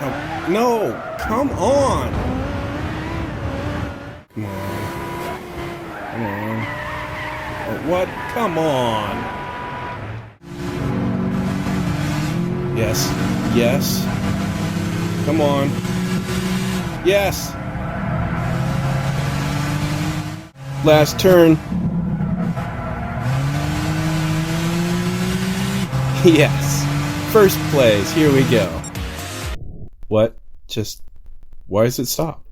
Oh, no! Come on! Come on. Come on. Oh, what? Come on! Yes. Yes. Come on. Yes! Last turn. Yes. First place. Here we go. What? Just... why does it stop?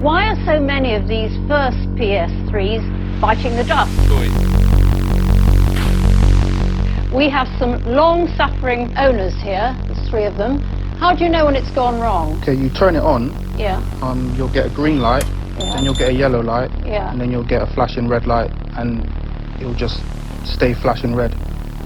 Why are so many of these first PS3s biting the dust? We have some long-suffering owners here, there's 3 of them. How do you know when it's gone wrong? Okay, you turn it on, Yeah. You'll get a green light, then you'll get a yellow light, Yeah. and then you'll get a flashing red light, and it'll just stay flashing red.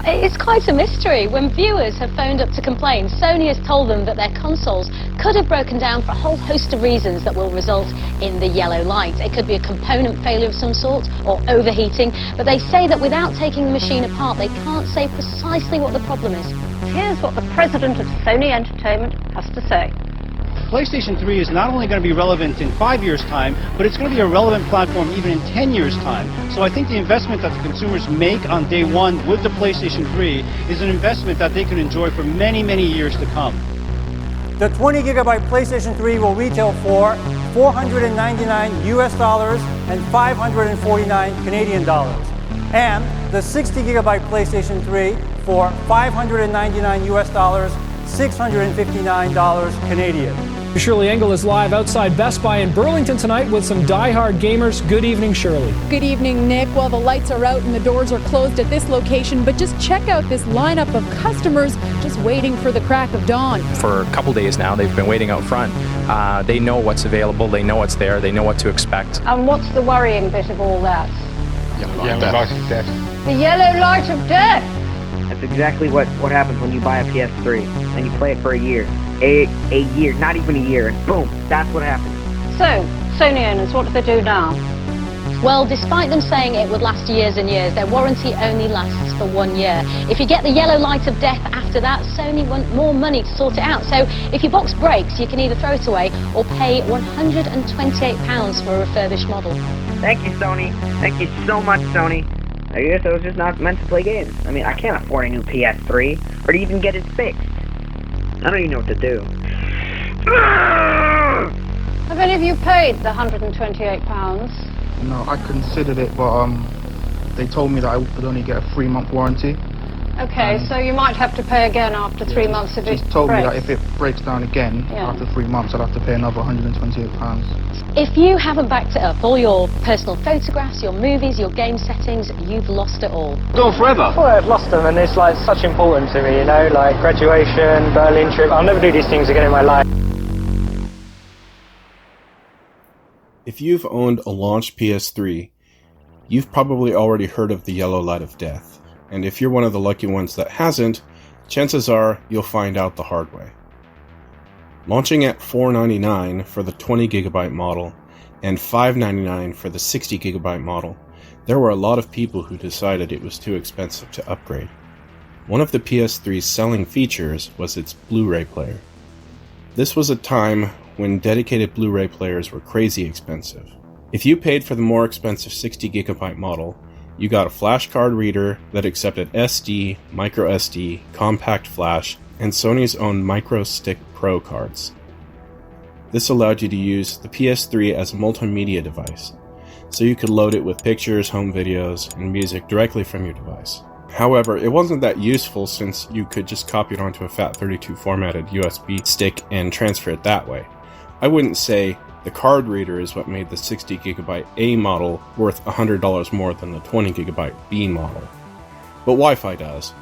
It's quite a mystery. When viewers have phoned up to complain, Sony has told them that their consoles could have broken down for a whole host of reasons that will result in the yellow light. It could be a component failure of some sort or overheating, but they say that without taking the machine apart, they can't say precisely what the problem is. Here's what the president of Sony Entertainment has to say. PlayStation 3 is not only going to be relevant in 5 years' time, but it's going to be a relevant platform even in 10 years' time. So I think the investment that the consumers make on day one with the PlayStation 3 is an investment that they can enjoy for many, many years to come. The 20GB PlayStation 3 will retail for $499 US and 549 Canadian dollars. And the 60GB PlayStation 3 for $599 US, $659 Canadian. Shirley Engel is live outside Best Buy in Burlington tonight with some die-hard gamers. Good evening, Shirley. Good evening, Nick. Well, the lights are out and the doors are closed at this location, but just check out this lineup of customers just waiting for the crack of dawn. For a couple days now, they've been waiting out front. They know what's available, they know what's there, they know what to expect. And what's the worrying bit of all that? Yellow light of death. The yellow light of death! That's exactly what happens when you buy a PS3 and you play it for a year. A year, not even a year, and boom, that's what happens. So, Sony owners, what do they do now? Well, despite them saying it would last years and years, their warranty only lasts for 1 year. If you get the yellow light of death after that, Sony want more money to sort it out. So if your box breaks, you can either throw it away or pay £128 for a refurbished model. Thank you, Sony. Thank you so much, Sony. I guess I was just not meant to play games. I mean, I can't afford a new PS3, or to even get it fixed. I don't even know what to do. Have any of you paid the £128? No, I considered it, but they told me that I would only get a 3-month warranty. Okay, so you might have to pay again after 3 months if it breaks. Just told me that if it breaks down again after 3 months, I'd have to pay another £128. If you haven't backed it up, all your personal photographs, your movies, your game settings, you've lost it all. Gone forever. Well, I've lost them, and it's like such important to me, you know, like graduation, Berlin trip. I'll never do these things again in my life. If you've owned a launched PS3, you've probably already heard of the yellow light of death. And if you're one of the lucky ones that hasn't, chances are you'll find out the hard way. Launching at $499 for the 20GB model and $599 for the 60GB model, there were a lot of people who decided it was too expensive to upgrade. One of the PS3's selling features was its Blu-ray player. This was a time when dedicated Blu-ray players were crazy expensive. If you paid for the more expensive 60GB model, you got a flash card reader that accepted SD, microSD, compact flash, and Sony's own MicroStick Pro cards. This allowed you to use the PS3 as a multimedia device, so you could load it with pictures, home videos, and music directly from your device. However, it wasn't that useful since you could just copy it onto a FAT32 formatted USB stick and transfer it that way. I wouldn't say the card reader is what made the 60GB A model worth $100 more than the 20GB B model, but Wi-Fi does.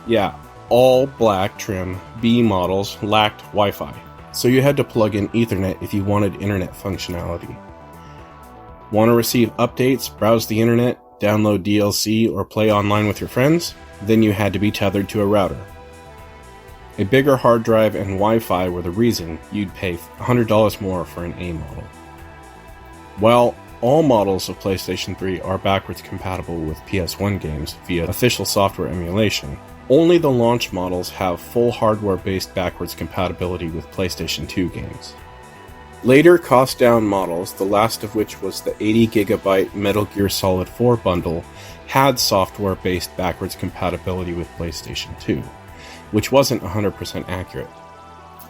Yeah, all black trim B models lacked Wi-Fi, so you had to plug in Ethernet if you wanted internet functionality. Want to receive updates, browse the internet, download DLC, or play online with your friends? Then you had to be tethered to a router. A bigger hard drive and Wi-Fi were the reason you'd pay $100 more for an A model. While all models of PlayStation 3 are backwards compatible with PS1 games via official software emulation, only the launch models have full hardware-based backwards compatibility with PlayStation 2 games. Later cost-down models, the last of which was the 80GB Metal Gear Solid 4 bundle, had software-based backwards compatibility with PlayStation 2, which wasn't 100% accurate.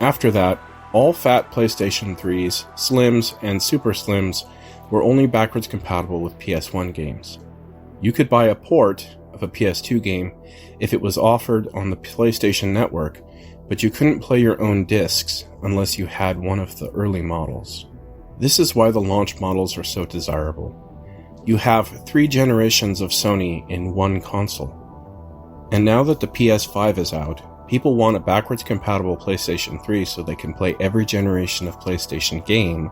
After that, all fat PlayStation 3s, Slims, and Super Slims were only backwards compatible with PS1 games. You could buy a port of a PS2 game if it was offered on the PlayStation Network, but you couldn't play your own discs unless you had one of the early models. This is why the launch models are so desirable. You have 3 generations of Sony in one console. And now that the PS5 is out, people want a backwards compatible PlayStation 3 so they can play every generation of PlayStation game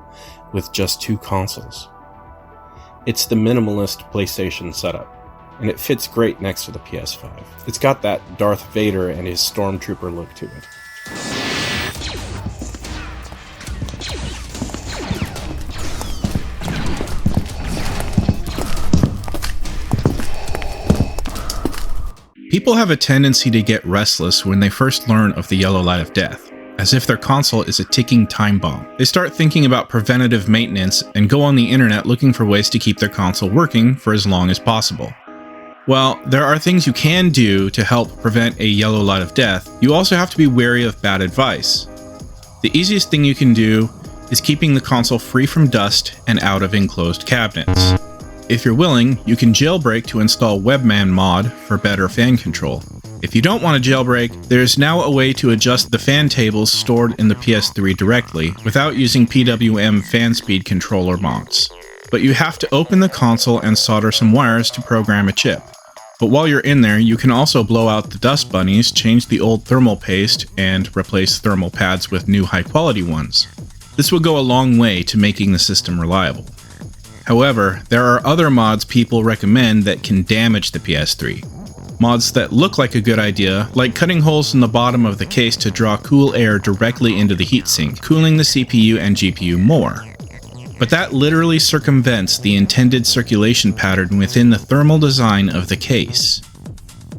with just 2 consoles. It's the minimalist PlayStation setup, and it fits great next to the PS5. It's got that Darth Vader and his Stormtrooper look to it. People have a tendency to get restless when they first learn of the yellow light of death, as if their console is a ticking time bomb. They start thinking about preventative maintenance and go on the internet looking for ways to keep their console working for as long as possible. While there are things you can do to help prevent a yellow light of death, you also have to be wary of bad advice. The easiest thing you can do is keeping the console free from dust and out of enclosed cabinets. If you're willing, you can jailbreak to install Webman mod for better fan control. If you don't want to jailbreak, there's now a way to adjust the fan tables stored in the PS3 directly without using PWM fan speed controller mods. But you have to open the console and solder some wires to program a chip. But while you're in there, you can also blow out the dust bunnies, change the old thermal paste, and replace thermal pads with new high-quality ones. This will go a long way to making the system reliable. However, there are other mods people recommend that can damage the PS3. Mods that look like a good idea, like cutting holes in the bottom of the case to draw cool air directly into the heatsink, cooling the CPU and GPU more. But that literally circumvents the intended circulation pattern within the thermal design of the case.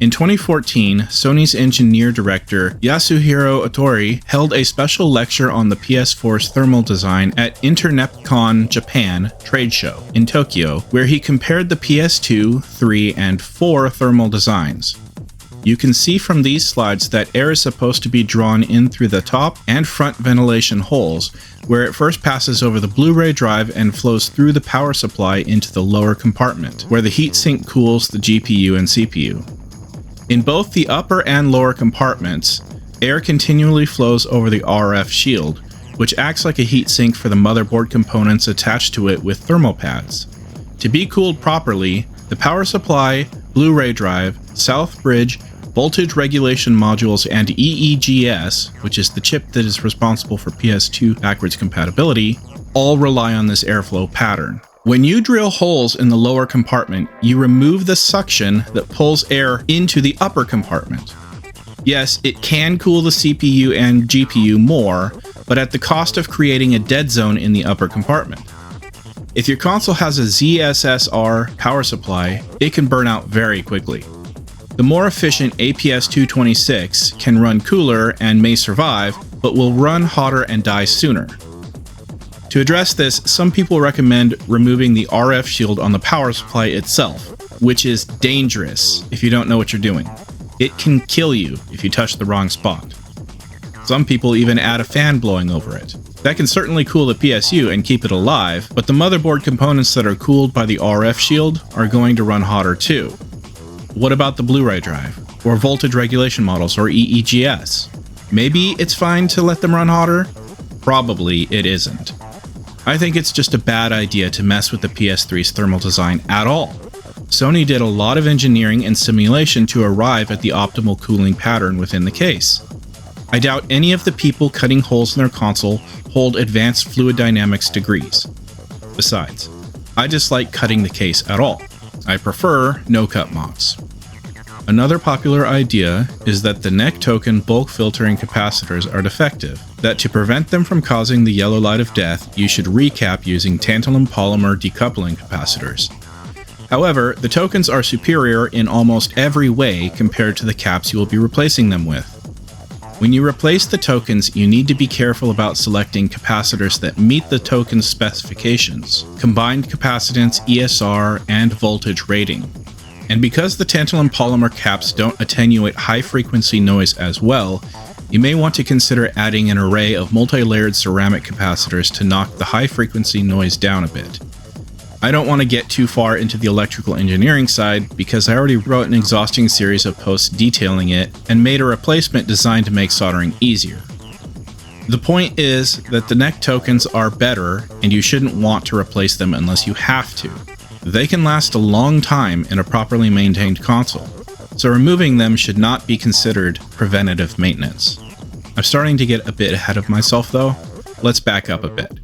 In 2014, Sony's engineer director Yasuhiro Otori held a special lecture on the PS4's thermal design at Internepcon Japan trade show in Tokyo, where he compared the PS2, 3, and 4 thermal designs. You can see from these slides that air is supposed to be drawn in through the top and front ventilation holes, where it first passes over the Blu-ray drive and flows through the power supply into the lower compartment, where the heatsink cools the GPU and CPU. In both the upper and lower compartments, air continually flows over the RF shield, which acts like a heatsink for the motherboard components attached to it with thermal pads. To be cooled properly, the power supply, Blu-ray drive, south bridge, voltage regulation modules, and EEGS, which is the chip that is responsible for PS2 backwards compatibility, all rely on this airflow pattern. When you drill holes in the lower compartment, you remove the suction that pulls air into the upper compartment. Yes, it can cool the CPU and GPU more, but at the cost of creating a dead zone in the upper compartment. If your console has a ZSSR power supply, it can burn out very quickly. The more efficient APS-226 can run cooler and may survive, but will run hotter and die sooner. To address this, some people recommend removing the RF shield on the power supply itself, which is dangerous if you don't know what you're doing. It can kill you if you touch the wrong spot. Some people even add a fan blowing over it. That can certainly cool the PSU and keep it alive, but the motherboard components that are cooled by the RF shield are going to run hotter too. What about the Blu-ray drive, or voltage regulation models, or EEGS? Maybe it's fine to let them run hotter? Probably it isn't. I think it's just a bad idea to mess with the PS3's thermal design at all. Sony did a lot of engineering and simulation to arrive at the optimal cooling pattern within the case. I doubt any of the people cutting holes in their console hold advanced fluid dynamics degrees. Besides, I dislike cutting the case at all. I prefer no-cut mods. Another popular idea is that the neck token bulk filtering capacitors are defective, that to prevent them from causing the yellow light of death, you should recap using tantalum polymer decoupling capacitors. However, the tokens are superior in almost every way compared to the caps you will be replacing them with. When you replace the tokens, you need to be careful about selecting capacitors that meet the token's specifications, combined capacitance, ESR, and voltage rating. And because the tantalum polymer caps don't attenuate high-frequency noise as well, you may want to consider adding an array of multi-layered ceramic capacitors to knock the high-frequency noise down a bit. I don't want to get too far into the electrical engineering side because I already wrote an exhausting series of posts detailing it and made a replacement designed to make soldering easier. The point is that the neck tokens are better and you shouldn't want to replace them unless you have to. They can last a long time in a properly maintained console, so removing them should not be considered preventative maintenance. I'm starting to get a bit ahead of myself though. Let's back up a bit.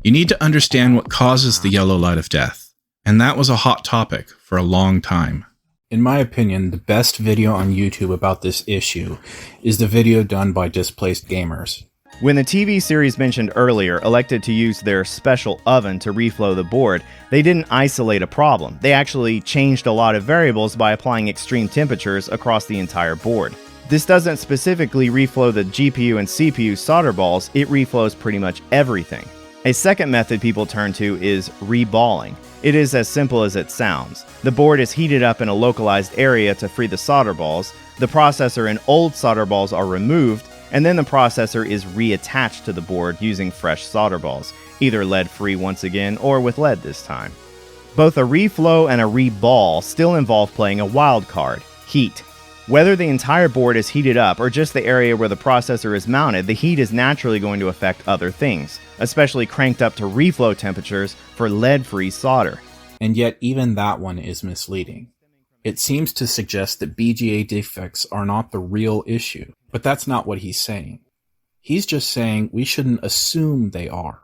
You need to understand what causes the yellow light of death, and that was a hot topic for a long time. In my opinion, the best video on YouTube about this issue is the video done by Displaced Gamers. When the TV series mentioned earlier elected to use their special oven to reflow the board, they didn't isolate a problem. They actually changed a lot of variables by applying extreme temperatures across the entire board. This doesn't specifically reflow the GPU and CPU solder balls, it reflows pretty much everything. A second method people turn to is reballing. It is as simple as it sounds. The board is heated up in a localized area to free the solder balls, the processor and old solder balls are removed, and then the processor is reattached to the board using fresh solder balls, either lead-free once again or with lead this time. Both a reflow and a reball still involve playing a wild card, heat. Whether the entire board is heated up or just the area where the processor is mounted, the heat is naturally going to affect other things, especially cranked up to reflow temperatures for lead-free solder. And yet even that one is misleading. It seems to suggest that BGA defects are not the real issue, but that's not what he's saying. He's just saying we shouldn't assume they are.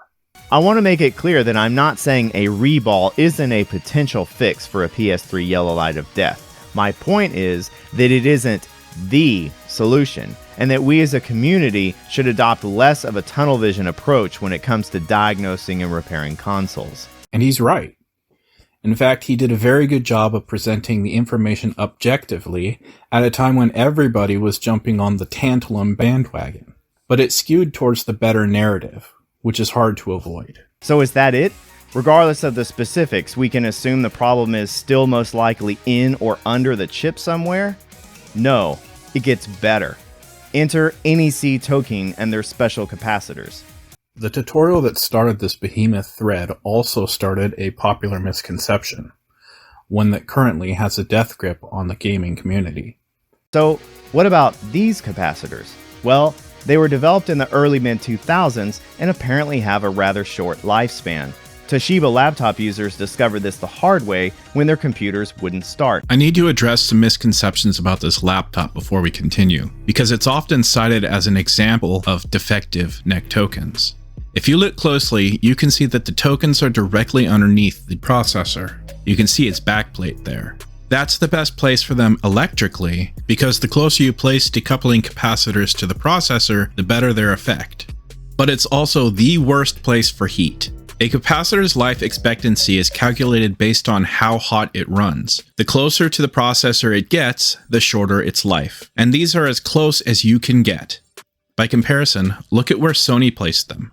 I want to make it clear that I'm not saying a reball isn't a potential fix for a PS3 yellow light of death. My point is that it isn't the solution, and that we as a community should adopt less of a tunnel vision approach when it comes to diagnosing and repairing consoles. And he's right. In fact, he did a very good job of presenting the information objectively at a time when everybody was jumping on the tantalum bandwagon. But it skewed towards the better narrative, which is hard to avoid. So is that it? Regardless of the specifics, we can assume the problem is still most likely in or under the chip somewhere? No, it gets better. Enter NEC TOKIN and their special capacitors. The tutorial that started this behemoth thread also started a popular misconception, one that currently has a death grip on the gaming community. So, what about these capacitors? Well, they were developed in the early mid-2000s and apparently have a rather short lifespan. Toshiba laptop users discovered this the hard way when their computers wouldn't start. I need to address some misconceptions about this laptop before we continue, because it's often cited as an example of defective neck tokens. If you look closely, you can see that the tokens are directly underneath the processor. You can see its backplate there. That's the best place for them electrically, because the closer you place decoupling capacitors to the processor, the better their effect. But it's also the worst place for heat. A capacitor's life expectancy is calculated based on how hot it runs. The closer to the processor it gets, the shorter its life. And these are as close as you can get. By comparison, look at where Sony placed them.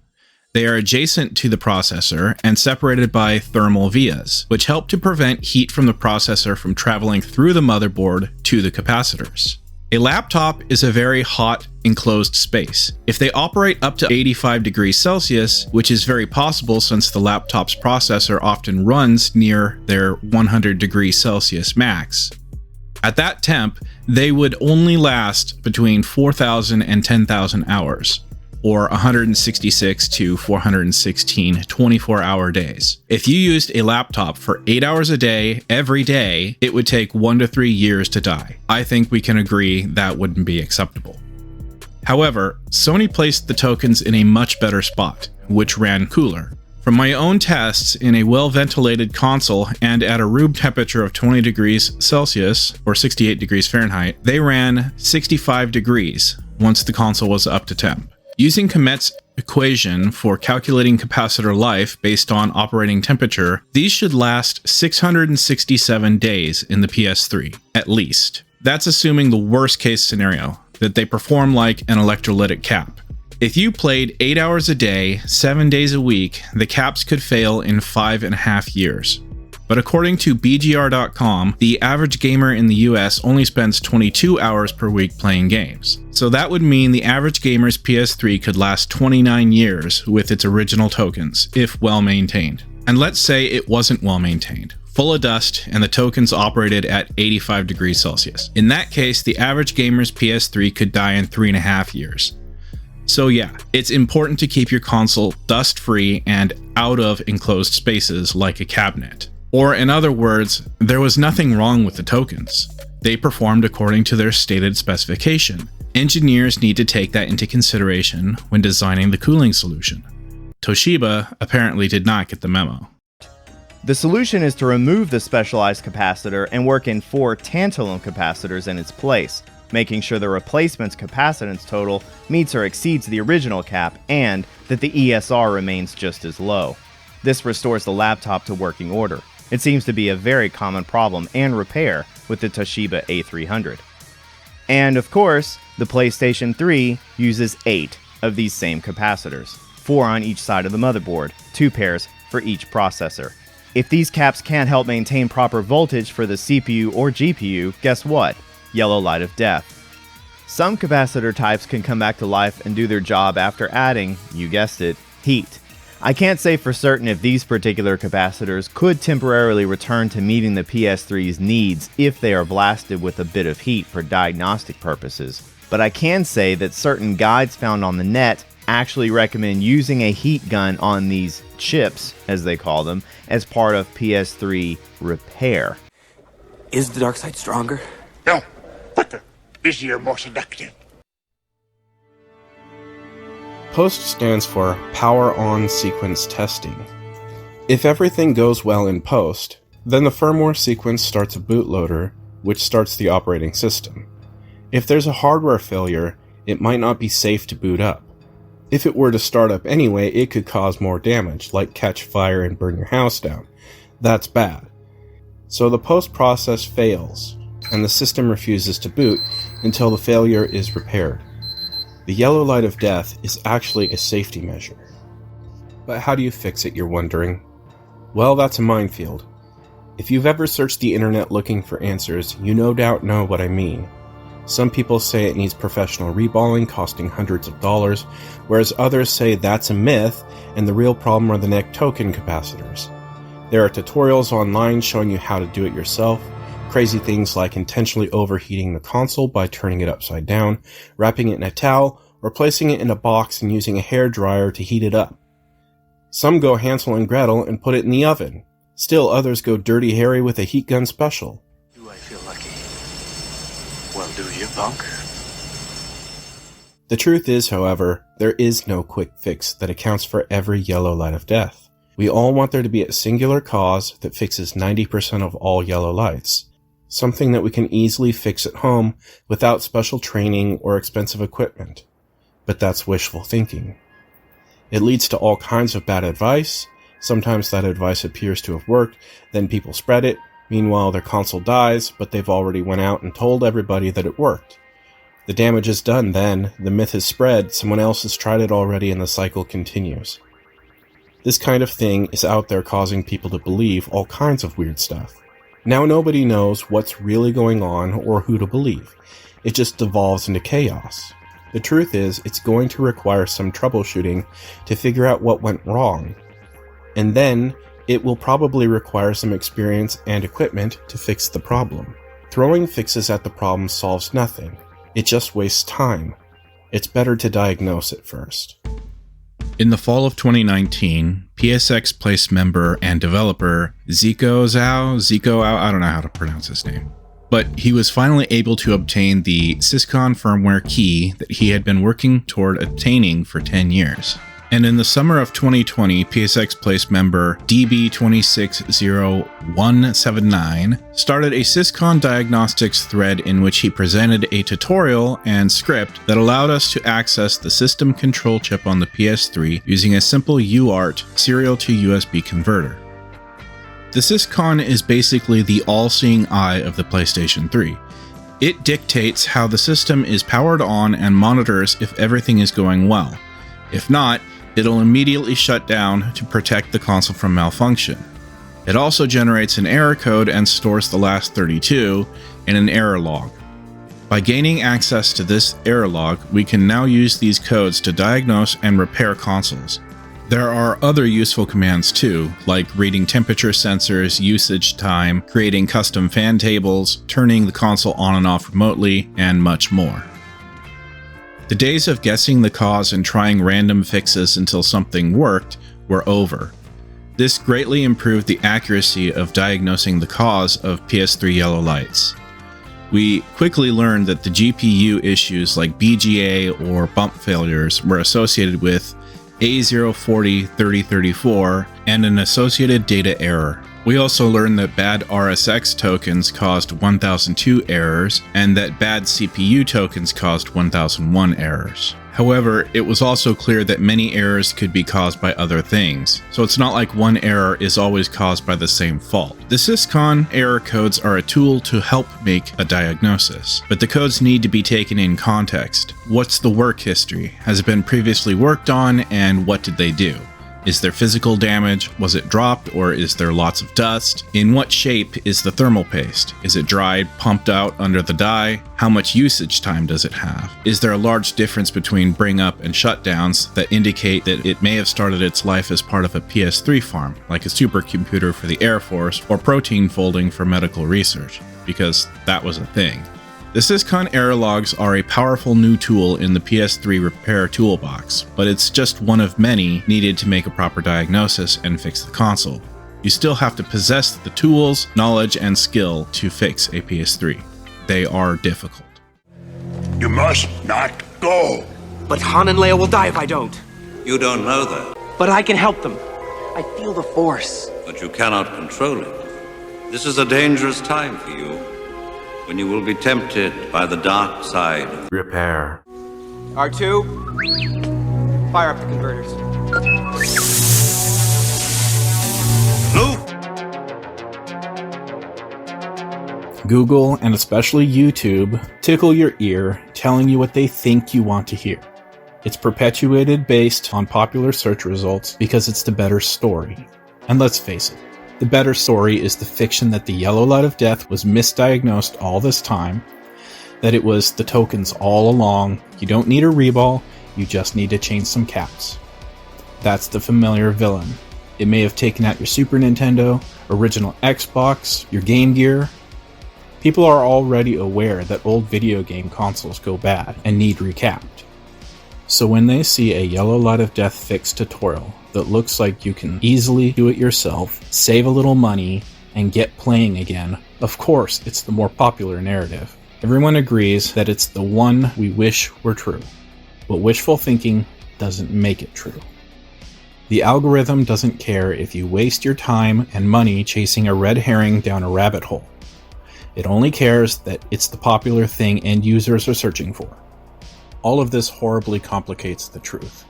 They are adjacent to the processor and separated by thermal vias, which help to prevent heat from the processor from traveling through the motherboard to the capacitors. A laptop is a very hot, enclosed space. If they operate up to 85 degrees Celsius, which is very possible since the laptop's processor often runs near their 100 degrees Celsius max, at that temp, they would only last between 4,000 and 10,000 hours, or 166 to 416 24-hour days. If you used a laptop for 8 hours a day, every day, it would take 1 to 3 years to die. I think we can agree that wouldn't be acceptable. However, Sony placed the TOKINs in a much better spot, which ran cooler. From my own tests, in a well-ventilated console and at a room temperature of 20 degrees Celsius, or 68 degrees Fahrenheit, they ran 65 degrees once the console was up to temp. Using Comet's equation for calculating capacitor life based on operating temperature, these should last 667 days in the PS3, at least. That's assuming the worst case scenario, that they perform like an electrolytic cap. If you played 8 hours a day, 7 days a week, the caps could fail in 5.5 years. But according to BGR.com, the average gamer in the US only spends 22 hours per week playing games. So that would mean the average gamer's PS3 could last 29 years with its original TOKINs, if well maintained. And let's say it wasn't well maintained, full of dust, and the TOKINs operated at 85 degrees Celsius. In that case, the average gamer's PS3 could die in 3.5 years. So yeah, it's important to keep your console dust-free and out of enclosed spaces like a cabinet. Or in other words, there was nothing wrong with the TOKINs. They performed according to their stated specification. Engineers need to take that into consideration when designing the cooling solution. Toshiba apparently did not get the memo. The solution is to remove the specialized capacitor and work in 4 tantalum capacitors in its place, making sure the replacement's capacitance total meets or exceeds the original cap and that the ESR remains just as low. This restores the laptop to working order. It seems to be a very common problem and repair with the Toshiba A300. And of course, the PlayStation 3 uses 8 of these same capacitors, 4 on each side of the motherboard, 2 pairs for each processor. If these caps can't help maintain proper voltage for the CPU or GPU, guess what? Yellow light of death. Some capacitor types can come back to life and do their job after adding, you guessed it, heat. I can't say for certain if these particular capacitors could temporarily return to meeting the PS3's needs if they are blasted with a bit of heat for diagnostic purposes, but I can say that certain guides found on the net actually recommend using a heat gun on these chips, as they call them, as part of PS3 repair. Is the dark side stronger? No, but busier, more seductive. POST stands for Power On Sequence Testing. If everything goes well in POST, then the firmware sequence starts a bootloader, which starts the operating system. If there's a hardware failure, it might not be safe to boot up. If it were to start up anyway, it could cause more damage, like catch fire and burn your house down. That's bad. So the POST process fails, and the system refuses to boot until the failure is repaired. The yellow light of death is actually a safety measure. But how do you fix it, you're wondering? Well, that's a minefield. If you've ever searched the internet looking for answers, you no doubt know what I mean. Some people say it needs professional reballing costing hundreds of dollars, whereas others say that's a myth and the real problem are the neck token capacitors. There are tutorials online showing you how to do it yourself. Crazy things like intentionally overheating the console by turning it upside down, wrapping it in a towel, or placing it in a box and using a hairdryer to heat it up. Some go Hansel and Gretel and put it in the oven. Still others go Dirty Harry with a heat gun special. Do I feel lucky? Well, do you, punk? The truth is, however, there is no quick fix that accounts for every yellow light of death. We all want there to be a singular cause that fixes 90% of all yellow lights. Something that we can easily fix at home without special training or expensive equipment. But that's wishful thinking. It leads to all kinds of bad advice. Sometimes that advice appears to have worked, then people spread it. Meanwhile, their console dies, but they've already went out and told everybody that it worked. The damage is done then, the myth has spread, someone else has tried it already, and the cycle continues. This kind of thing is out there causing people to believe all kinds of weird stuff. Now nobody knows what's really going on or who to believe. it just devolves into chaos. The truth is, it's going to require some troubleshooting to figure out what went wrong. And then, it will probably require some experience and equipment to fix the problem. Throwing fixes at the problem solves nothing. It just wastes time. It's better to diagnose it first. In the fall of 2019, PSX Place member and developer Zico Zhao, I don't know how to pronounce his name, but he was finally able to obtain the SYSCON firmware key that he had been working toward obtaining for 10 years. And in the summer of 2020, PSX Place member DB260179 started a SYSCON Diagnostics thread in which he presented a tutorial and script that allowed us to access the system control chip on the PS3 using a simple UART serial to USB converter. The SYSCON is basically the all-seeing eye of the PlayStation 3. It dictates how the system is powered on and monitors if everything is going well. If not, it'll immediately shut down to protect the console from malfunction. It also generates an error code and stores the last 32 in an error log. By gaining access to this error log, we can now use these codes to diagnose and repair consoles. There are other useful commands too, like reading temperature sensors, usage time, creating custom fan tables, turning the console on and off remotely, and much more. The days of guessing the cause and trying random fixes until something worked were over. This greatly improved the accuracy of diagnosing the cause of PS3 yellow lights. We quickly learned that the GPU issues like BGA or bump failures were associated with A040-3034 and an associated data error. We also learned that bad RSX tokens caused 1002 errors, and that bad CPU tokens caused 1001 errors. However, it was also clear that many errors could be caused by other things, so it's not like one error is always caused by the same fault. The SYSCON error codes are a tool to help make a diagnosis, but the codes need to be taken in context. What's the work history? Has it been previously worked on, and what did they do? Is there physical damage? Was it dropped, or is there lots of dust? In what shape is the thermal paste? Is it dried, pumped out under the die? How much usage time does it have? Is there a large difference between bring up and shutdowns that indicate that it may have started its life as part of a PS3 farm, like a supercomputer for the Air Force or protein folding for medical research? Because that was a thing. The SYSCON error logs are a powerful new tool in the PS3 repair toolbox, but it's just one of many needed to make a proper diagnosis and fix the console. You still have to possess the tools, knowledge, and skill to fix a PS3. They are difficult. You must not go. But Han and Leia will die if I don't. You don't know that. But I can help them. I feel the Force. But you cannot control it. This is a dangerous time for you, when you will be tempted by the dark side. Repair. R2, fire up the converters. Google, and especially YouTube, tickle your ear, telling you what they think you want to hear. It's perpetuated based on popular search results because it's the better story. And let's face it, the better story is the fiction that the yellow light of death was misdiagnosed all this time, that it was the tokens all along, you don't need a reball, you just need to change some caps. That's the familiar villain. It may have taken out your Super Nintendo, original Xbox, your Game Gear. People are already aware that old video game consoles go bad and need recapped. So when they see a yellow light of death fix tutorial that looks like you can easily do it yourself, save a little money, and get playing again, of course it's the more popular narrative. Everyone agrees that it's the one we wish were true, but wishful thinking doesn't make it true. The algorithm doesn't care if you waste your time and money chasing a red herring down a rabbit hole. It only cares that it's the popular thing end users are searching for. All of this horribly complicates the truth.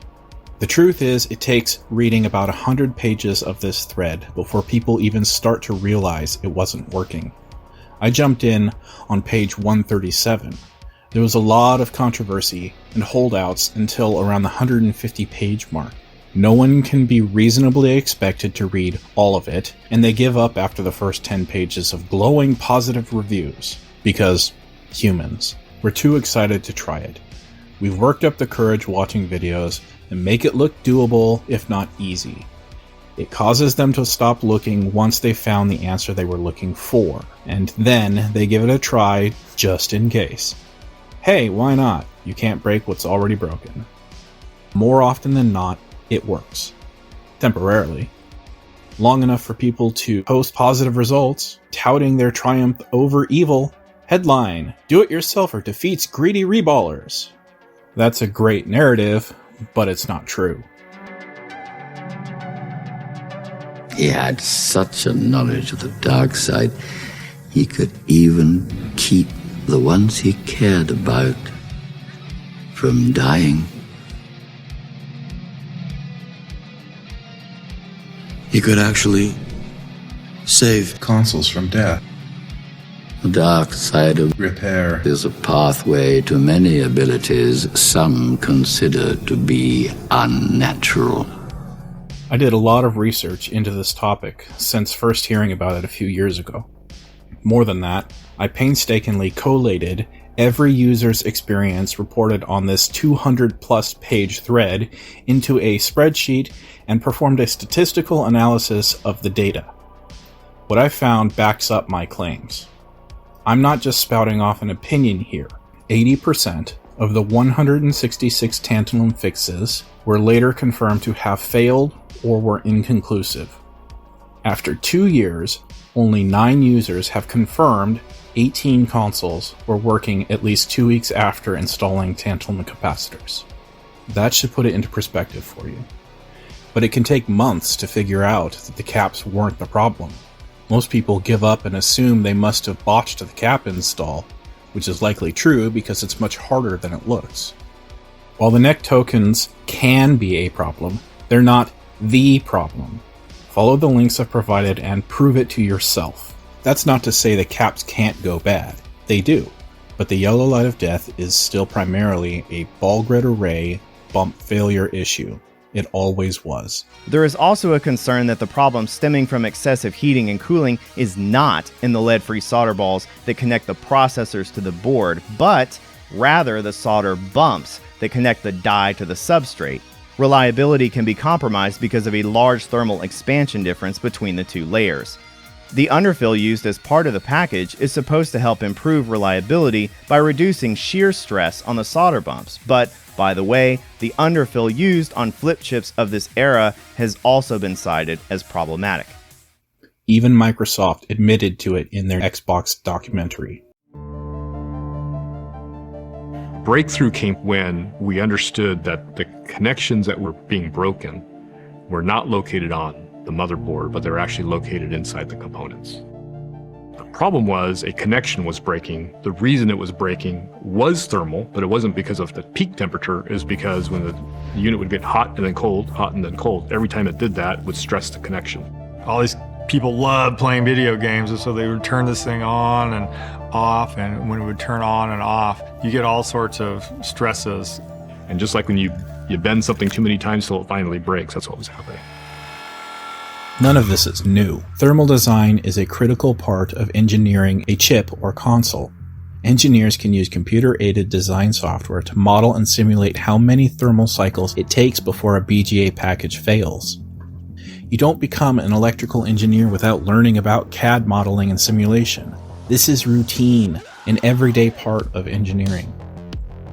The truth is, it takes reading about 100 pages of this thread before people even start to realize it wasn't working. I jumped in on page 137. There was a lot of controversy and holdouts until around the 150 page mark. No one can be reasonably expected to read all of it, and they give up after the first 10 pages of glowing positive reviews, because humans. We're too excited to try it. We've worked up the courage watching videos and make it look doable, if not easy. It causes them to stop looking once they found the answer they were looking for, and then they give it a try just in case. Hey, why not? You can't break what's already broken. More often than not, it works. Temporarily. Long enough for people to post positive results, touting their triumph over evil. Headline: Do-it-yourselfer defeats greedy reballers. That's a great narrative, but it's not true. He had such a knowledge of the dark side, he could even keep the ones he cared about from dying. He could actually save consoles from death. The dark side of repair is a pathway to many abilities some consider to be unnatural. I did a lot of research into this topic since first hearing about it a few years ago. More than that, I painstakingly collated every user's experience reported on this 200-plus page thread into a spreadsheet and performed a statistical analysis of the data. What I found backs up my claims. I'm not just spouting off an opinion here. 80% of the 166 tantalum fixes were later confirmed to have failed or were inconclusive. After 2 years, only 9 users have confirmed 18 consoles were working at least 2 weeks after installing tantalum capacitors. That should put it into perspective for you. But it can take months to figure out that the caps weren't the problem. Most people give up and assume they must have botched the cap install, which is likely true because it's much harder than it looks. While the neck tokens can be a problem, they're not the problem. Follow the links I've provided and prove it to yourself. That's not to say the caps can't go bad. They do. But the yellow light of death is still primarily a ball grid array bump failure issue. It always was. There is also a concern that the problem stemming from excessive heating and cooling is not in the lead-free solder balls that connect the processors to the board, but rather the solder bumps that connect the die to the substrate. Reliability can be compromised because of a large thermal expansion difference between the two layers. The underfill used as part of the package is supposed to help improve reliability by reducing shear stress on the solder bumps, but by the way, the underfill used on flip chips of this era has also been cited as problematic. Even Microsoft admitted to it in their Xbox documentary. Breakthrough came when we understood that the connections that were being broken were not located on the motherboard, but they're actually located inside the components. The problem was a connection was breaking. The reason it was breaking was thermal, but it wasn't because of the peak temperature. It was because when the unit would get hot and then cold, hot and then cold, every time it did that, it would stress the connection. All these people love playing video games, and so they would turn this thing on and off, and when it would turn on and off, you get all sorts of stresses. And just like when you bend something too many times till it finally breaks, that's what was happening. None of this is new. Thermal design is a critical part of engineering a chip or console. Engineers can use computer-aided design software to model and simulate how many thermal cycles it takes before a BGA package fails. You don't become an electrical engineer without learning about CAD modeling and simulation. This is routine, an everyday part of engineering.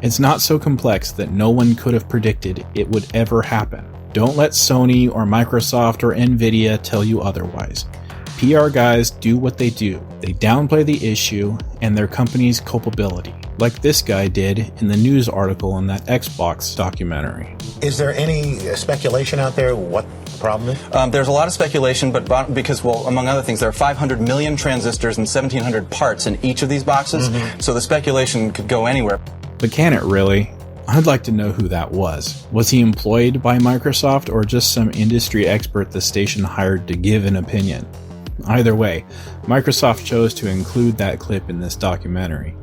It's not so complex that no one could have predicted it would ever happen. Don't let Sony or Microsoft or Nvidia tell you otherwise. PR guys do what they do. They downplay the issue and their company's culpability, like this guy did in the news article in that Xbox documentary. Is there any speculation out there what the problem is? There's a lot of speculation, but because, well, among other things, there are 500 million transistors and 1,700 parts in each of these boxes, so the speculation could go anywhere. But can it really? I'd like to know who that was. Was he employed by Microsoft or just some industry expert the station hired to give an opinion? Either way, Microsoft chose to include that clip in this documentary.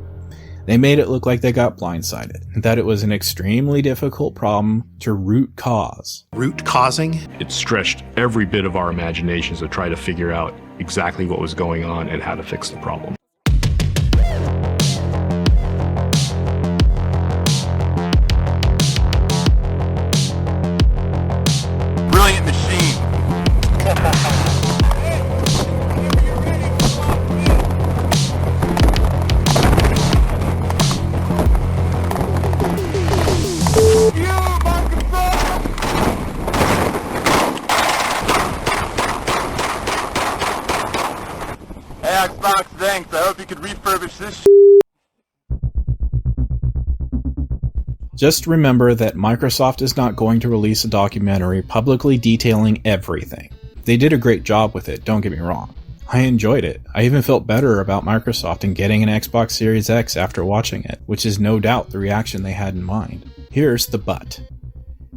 They made it look like they got blindsided, that it was an extremely difficult problem to root cause. Root causing? It stretched every bit of our imaginations to try to figure out exactly what was going on and how to fix the problem. could refurbish this. Just remember that Microsoft is not going to release a documentary publicly detailing everything. They did a great job with it, don't get me wrong. I enjoyed it. I even felt better about Microsoft and getting an Xbox Series X after watching it, which is no doubt the reaction they had in mind. Here's the but.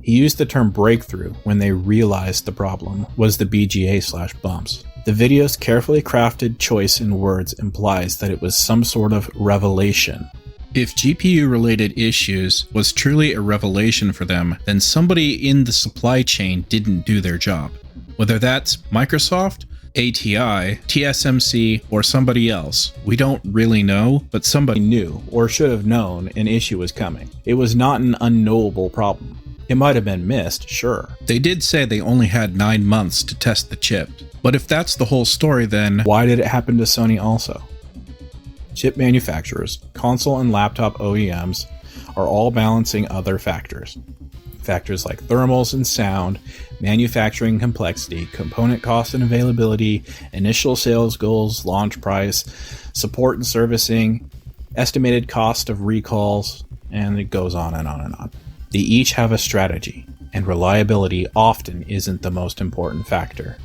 He used the term breakthrough when they realized the problem was the BGA/bumps. The video's carefully crafted choice in words implies that it was some sort of revelation. If GPU-related issues was truly a revelation for them, then somebody in the supply chain didn't do their job. Whether that's Microsoft, ATI, TSMC, or somebody else, we don't really know, but somebody knew, or should have known, an issue was coming. It was not an unknowable problem. It might have been missed, sure. They did say they only had 9 months to test the chip, but if that's the whole story, then why did it happen to Sony also? Chip manufacturers, console and laptop OEMs are all balancing other factors. Factors like thermals and sound, manufacturing complexity, component cost and availability, initial sales goals, launch price, support and servicing, estimated cost of recalls, and it goes on and on and on. They each have a strategy, and reliability often isn't the most important factor.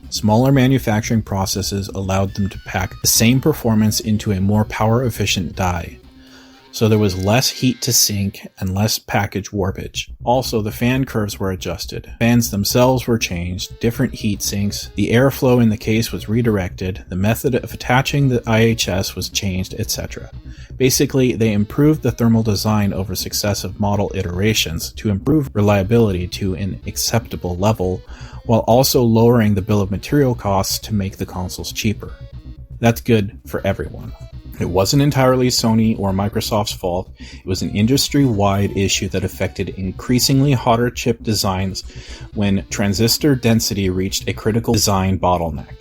Smaller manufacturing processes allowed them to pack the same performance into a more power-efficient die, so there was less heat to sink and less package warpage. Also, the fan curves were adjusted, fans themselves were changed, different heat sinks, the airflow in the case was redirected, the method of attaching the IHS was changed, etc. Basically, they improved the thermal design over successive model iterations to improve reliability to an acceptable level, while also lowering the bill of material costs to make the consoles cheaper. That's good for everyone. It wasn't entirely Sony or Microsoft's fault. It was an industry-wide issue that affected increasingly hotter chip designs when transistor density reached a critical design bottleneck.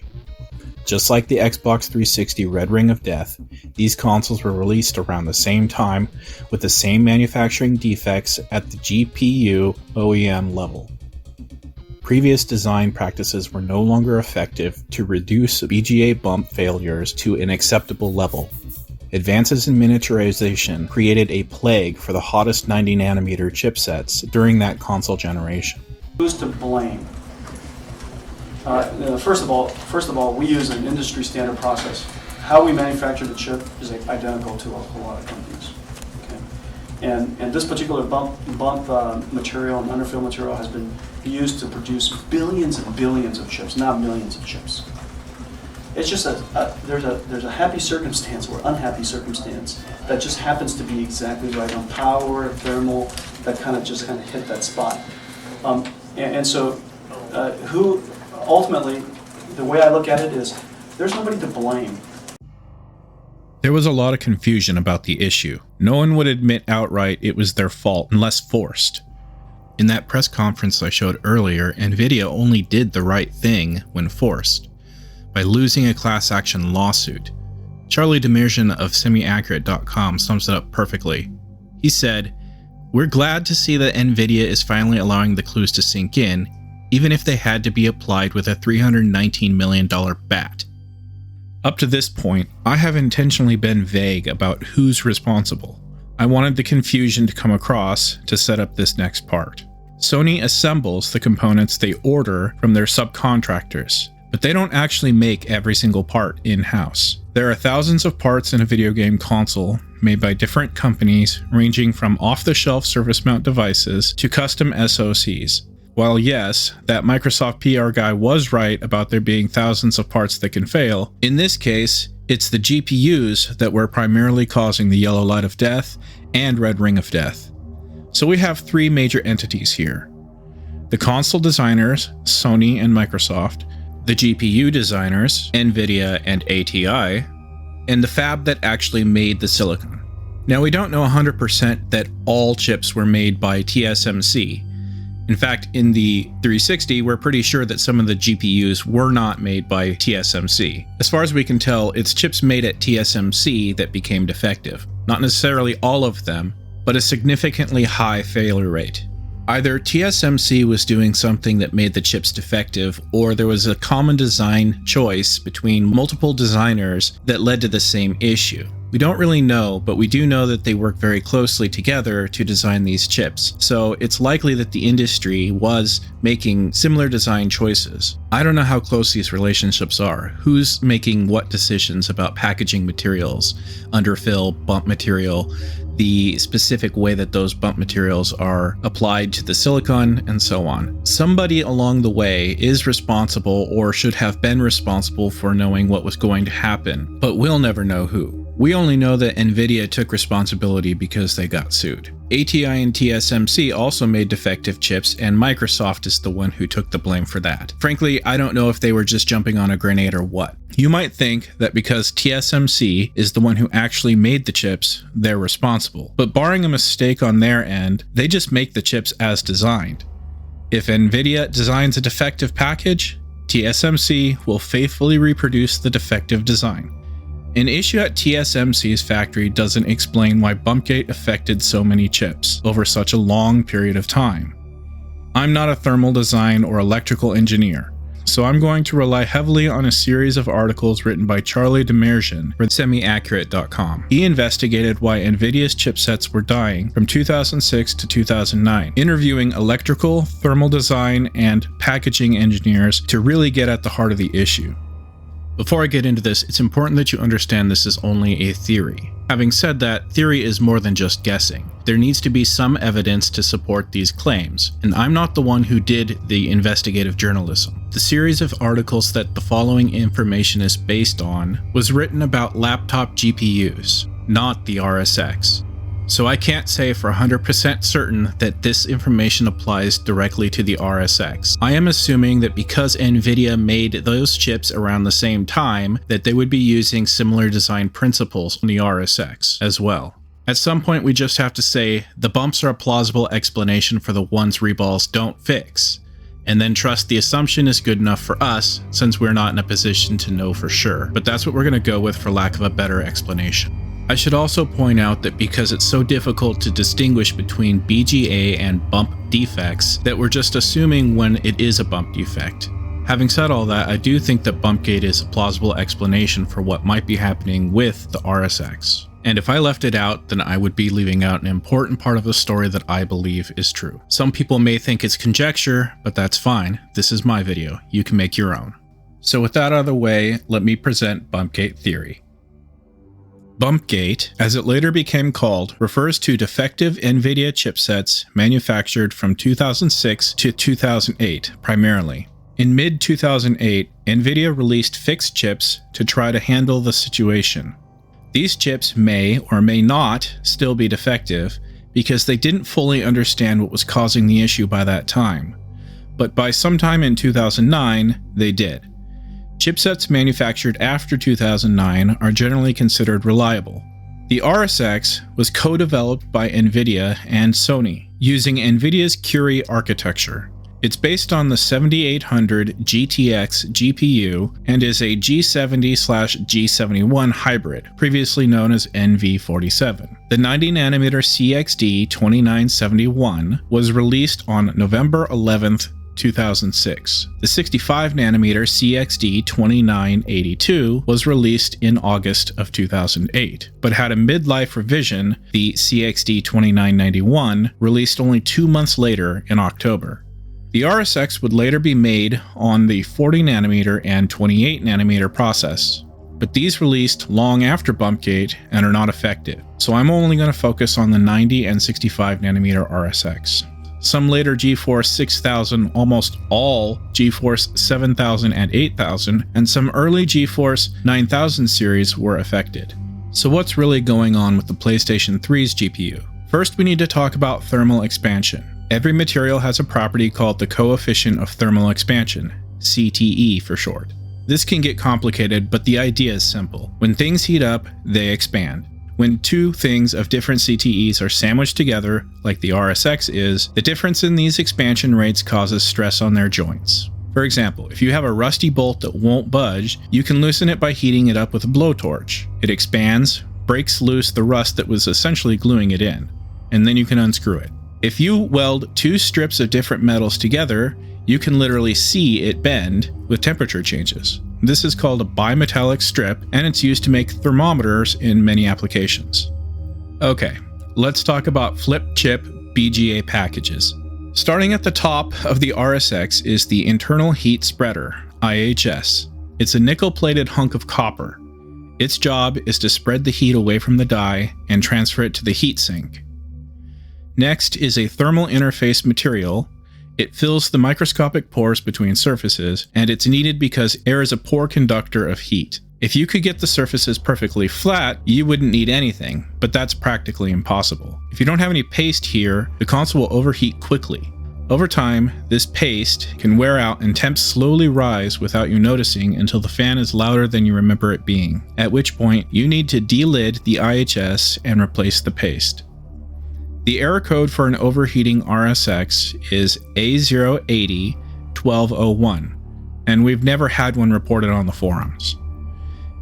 Just like the Xbox 360 Red Ring of Death, these consoles were released around the same time with the same manufacturing defects at the GPU OEM level. Previous design practices were no longer effective to reduce BGA bump failures to an acceptable level. Advances in miniaturization created a plague for the hottest 90nm chipsets during that console generation. Who's to blame? First of all, we use an industry standard process. How we manufacture the chip is identical to a whole lot of companies. Okay? And this particular bump material and underfill material has been used to produce billions and billions of chips, not millions of chips. It's just there's a happy circumstance or unhappy circumstance that just happens to be exactly right on power, thermal, that kind of hit that spot. So who ultimately, the way I look at it is there's nobody to blame. There was a lot of confusion about the issue. No one would admit outright it was their fault unless forced. In that press conference I showed earlier, Nvidia only did the right thing when forced, by losing a class action lawsuit. Charlie Demirjian of semiaccurate.com sums it up perfectly. He said, "We're glad to see that Nvidia is finally allowing the clues to sink in, even if they had to be applied with a $319 million bat. Up to this point, I have intentionally been vague about who's responsible. I wanted the confusion to come across to set up this next part. Sony assembles the components they order from their subcontractors, but they don't actually make every single part in-house. There are thousands of parts in a video game console made by different companies, ranging from off-the-shelf surface mount devices to custom SoCs. While yes, that Microsoft PR guy was right about there being thousands of parts that can fail, in this case, it's the GPUs that were primarily causing the yellow light of death and red ring of death. So we have three major entities here. The console designers, Sony and Microsoft, the GPU designers, Nvidia and ATI, and the fab that actually made the silicon. Now we don't know 100% that all chips were made by TSMC. In fact, in the 360, we're pretty sure that some of the GPUs were not made by TSMC. As far as we can tell, it's chips made at TSMC that became defective. Not necessarily all of them, but a significantly high failure rate. Either TSMC was doing something that made the chips defective, or there was a common design choice between multiple designers that led to the same issue. We don't really know, but we do know that they work very closely together to design these chips, so it's likely that the industry was making similar design choices. I don't know how close these relationships are, who's making what decisions about packaging materials, underfill, bump material, the specific way that those bump materials are applied to the silicon, and so on. Somebody along the way is responsible or should have been responsible for knowing what was going to happen, but we'll never know who. We only know that Nvidia took responsibility because they got sued. ATI and TSMC also made defective chips, and Microsoft is the one who took the blame for that. Frankly, I don't know if they were just jumping on a grenade or what. You might think that because TSMC is the one who actually made the chips, they're responsible. But barring a mistake on their end, they just make the chips as designed. If Nvidia designs a defective package, TSMC will faithfully reproduce the defective design. An issue at TSMC's factory doesn't explain why BumpGate affected so many chips over such a long period of time. I'm not a thermal design or electrical engineer, so I'm going to rely heavily on a series of articles written by Charlie Demerjian for semiaccurate.com. He investigated why Nvidia's chipsets were dying from 2006 to 2009, interviewing electrical, thermal design, and packaging engineers to really get at the heart of the issue. Before I get into this, it's important that you understand this is only a theory. Having said that, theory is more than just guessing. There needs to be some evidence to support these claims, and I'm not the one who did the investigative journalism. The series of articles that the following information is based on was written about laptop GPUs, not the RSX. So I can't say for 100% certain that this information applies directly to the RSX. I am assuming that because Nvidia made those chips around the same time, that they would be using similar design principles on the RSX as well. At some point we just have to say the bumps are a plausible explanation for the ones reballs don't fix, and then trust the assumption is good enough for us since we're not in a position to know for sure. But that's what we're going to go with for lack of a better explanation. I should also point out that because it's so difficult to distinguish between BGA and bump defects, that we're just assuming when it is a bump defect. Having said all that, I do think that BumpGate is a plausible explanation for what might be happening with the RSX. And if I left it out, then I would be leaving out an important part of the story that I believe is true. Some people may think it's conjecture, but that's fine. This is my video. You can make your own. So with that out of the way, let me present BumpGate theory. BumpGate, as it later became called, refers to defective Nvidia chipsets manufactured from 2006 to 2008, primarily. In mid-2008, Nvidia released fixed chips to try to handle the situation. These chips may or may not still be defective because they didn't fully understand what was causing the issue by that time. But by sometime in 2009, they did. Chipsets manufactured after 2009 are generally considered reliable. The RSX was co-developed by Nvidia and Sony, using Nvidia's Curie architecture. It's based on the 7800 GTX GPU and is a G70/G71 hybrid, previously known as NV47. The 90nm CXD 2971 was released on November 11th, 2006. The 65nm CXD 2982 was released in August of 2008, but had a midlife revision, the CXD 2991, released only 2 months later in October. The RSX would later be made on the 40nm and 28nm process, but these released long after BumpGate and are not effective, so I'm only going to focus on the 90 and 65nm RSX. Some later GeForce 6000, almost all GeForce 7000 and 8000, and some early GeForce 9000 series were affected. So what's really going on with the PlayStation 3's GPU? First, we need to talk about thermal expansion. Every material has a property called the coefficient of thermal expansion, CTE for short. This can get complicated, but the idea is simple. When things heat up, they expand. When two things of different CTEs are sandwiched together, like the RSX is, the difference in these expansion rates causes stress on their joints. For example, if you have a rusty bolt that won't budge, you can loosen it by heating it up with a blowtorch. It expands, breaks loose the rust that was essentially gluing it in, and then you can unscrew it. If you weld two strips of different metals together, you can literally see it bend with temperature changes. This is called a bimetallic strip, and it's used to make thermometers in many applications. Okay, let's talk about flip chip BGA packages. Starting at the top of the RSX is the internal heat spreader, IHS. It's a nickel-plated hunk of copper. Its job is to spread the heat away from the die and transfer it to the heatsink. Next is a thermal interface material. It fills the microscopic pores between surfaces, and it's needed because air is a poor conductor of heat. If you could get the surfaces perfectly flat, you wouldn't need anything, but that's practically impossible. If you don't have any paste here, the console will overheat quickly. Over time, this paste can wear out and temps slowly rise without you noticing until the fan is louder than you remember it being, at which point you need to delid the IHS and replace the paste. The error code for an overheating RSX is A080-1201, and we've never had one reported on the forums.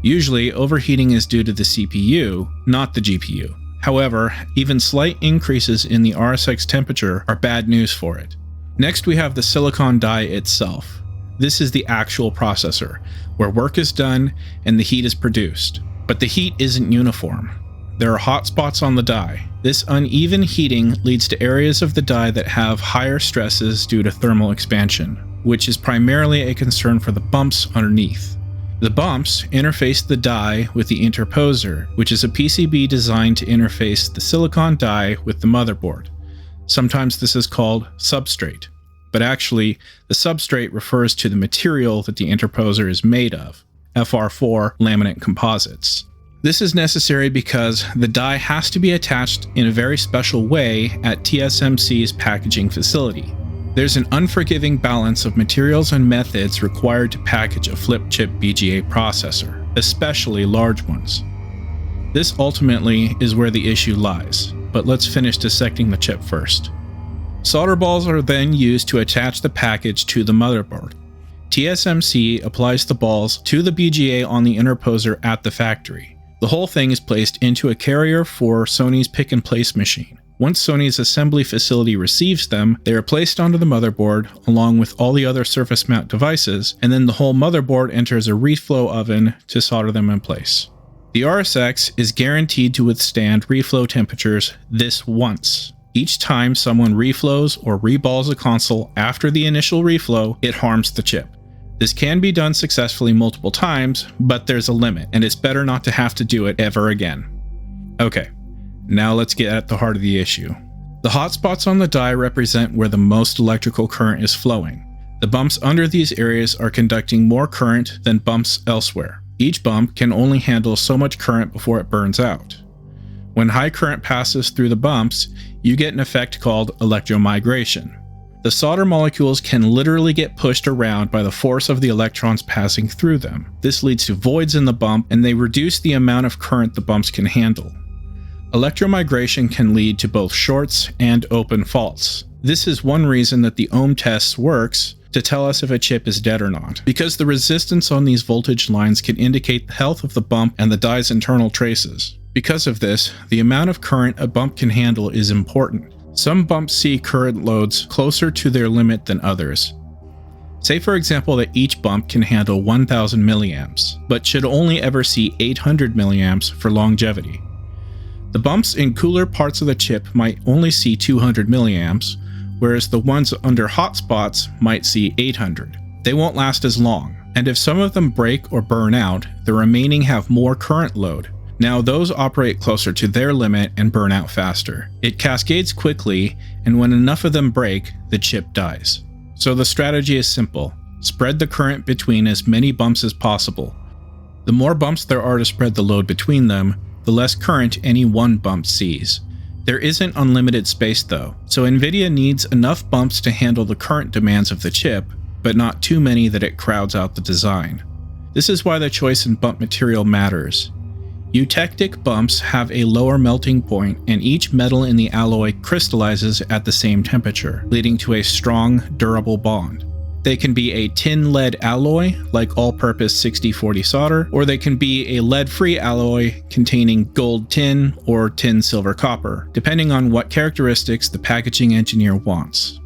Usually, overheating is due to the CPU, not the GPU. However, even slight increases in the RSX temperature are bad news for it. Next, we have the silicon die itself. This is the actual processor, where work is done and the heat is produced. But the heat isn't uniform. There are hot spots on the die. This uneven heating leads to areas of the die that have higher stresses due to thermal expansion, which is primarily a concern for the bumps underneath. The bumps interface the die with the interposer, which is a PCB designed to interface the silicon die with the motherboard. Sometimes this is called substrate, but actually the substrate refers to the material that the interposer is made of, FR4 laminate composites. This is necessary because the die has to be attached in a very special way at TSMC's packaging facility. There's an unforgiving balance of materials and methods required to package a flip chip BGA processor, especially large ones. This ultimately is where the issue lies, but let's finish dissecting the chip first. Solder balls are then used to attach the package to the motherboard. TSMC applies the balls to the BGA on the interposer at the factory. The whole thing is placed into a carrier for Sony's pick-and-place machine. Once Sony's assembly facility receives them, they are placed onto the motherboard along with all the other surface mount devices, and then the whole motherboard enters a reflow oven to solder them in place. The RSX is guaranteed to withstand reflow temperatures this once. Each time someone reflows or reballs a console after the initial reflow, it harms the chip. This can be done successfully multiple times, but there's a limit, and it's better not to have to do it ever again. Okay. Now let's get at the heart of the issue. The hotspots on the die represent where the most electrical current is flowing. The bumps under these areas are conducting more current than bumps elsewhere. Each bump can only handle so much current before it burns out. When high current passes through the bumps, you get an effect called electromigration. The solder molecules can literally get pushed around by the force of the electrons passing through them. This leads to voids in the bump, and they reduce the amount of current the bumps can handle. Electromigration can lead to both shorts and open faults. This is one reason that the ohm test works to tell us if a chip is dead or not, because the resistance on these voltage lines can indicate the health of the bump and the die's internal traces. Because of this, the amount of current a bump can handle is important. Some bumps see current loads closer to their limit than others. Say for example that each bump can handle 1000 milliamps, but should only ever see 800 milliamps for longevity. The bumps in cooler parts of the chip might only see 200 milliamps, whereas the ones under hot spots might see 800. They won't last as long, and if some of them break or burn out, the remaining have more current load. Now those operate closer to their limit and burn out faster. It cascades quickly, and when enough of them break, the chip dies. So the strategy is simple. Spread the current between as many bumps as possible. The more bumps there are to spread the load between them, the less current any one bump sees. There isn't unlimited space though, so NVIDIA needs enough bumps to handle the current demands of the chip, but not too many that it crowds out the design. This is why the choice in bump material matters. Eutectic bumps have a lower melting point, and each metal in the alloy crystallizes at the same temperature, leading to a strong, durable bond. They can be a tin-lead alloy, like all-purpose 60/40 solder, or they can be a lead-free alloy containing gold tin or tin-silver copper, depending on what characteristics the packaging engineer wants.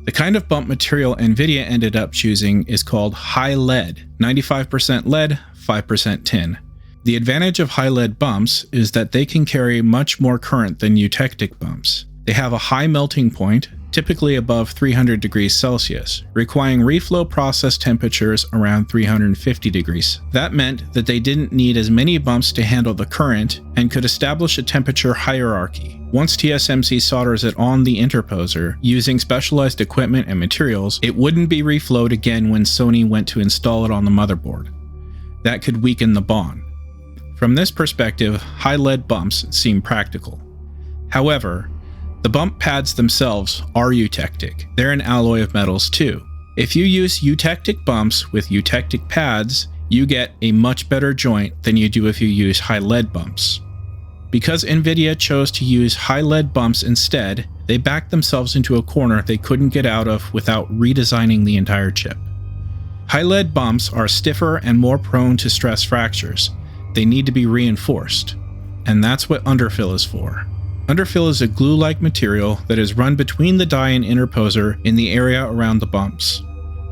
The kind of bump material NVIDIA ended up choosing is called high lead, 95% lead, 5% tin. The advantage of high lead bumps is that they can carry much more current than eutectic bumps. They have a high melting point, typically above 300 degrees Celsius, requiring reflow process temperatures around 350 degrees. That meant that they didn't need as many bumps to handle the current and could establish a temperature hierarchy. Once TSMC solders it on the interposer, using specialized equipment and materials, it wouldn't be reflowed again when Sony went to install it on the motherboard. That could weaken the bond. From this perspective, high lead bumps seem practical. However, the bump pads themselves are eutectic. They're an alloy of metals too. If you use eutectic bumps with eutectic pads, you get a much better joint than you do if you use high lead bumps. Because NVIDIA chose to use high lead bumps instead, they backed themselves into a corner they couldn't get out of without redesigning the entire chip. High lead bumps are stiffer and more prone to stress fractures. They need to be reinforced. And that's what underfill is for. Underfill is a glue-like material that is run between the die and interposer in the area around the bumps.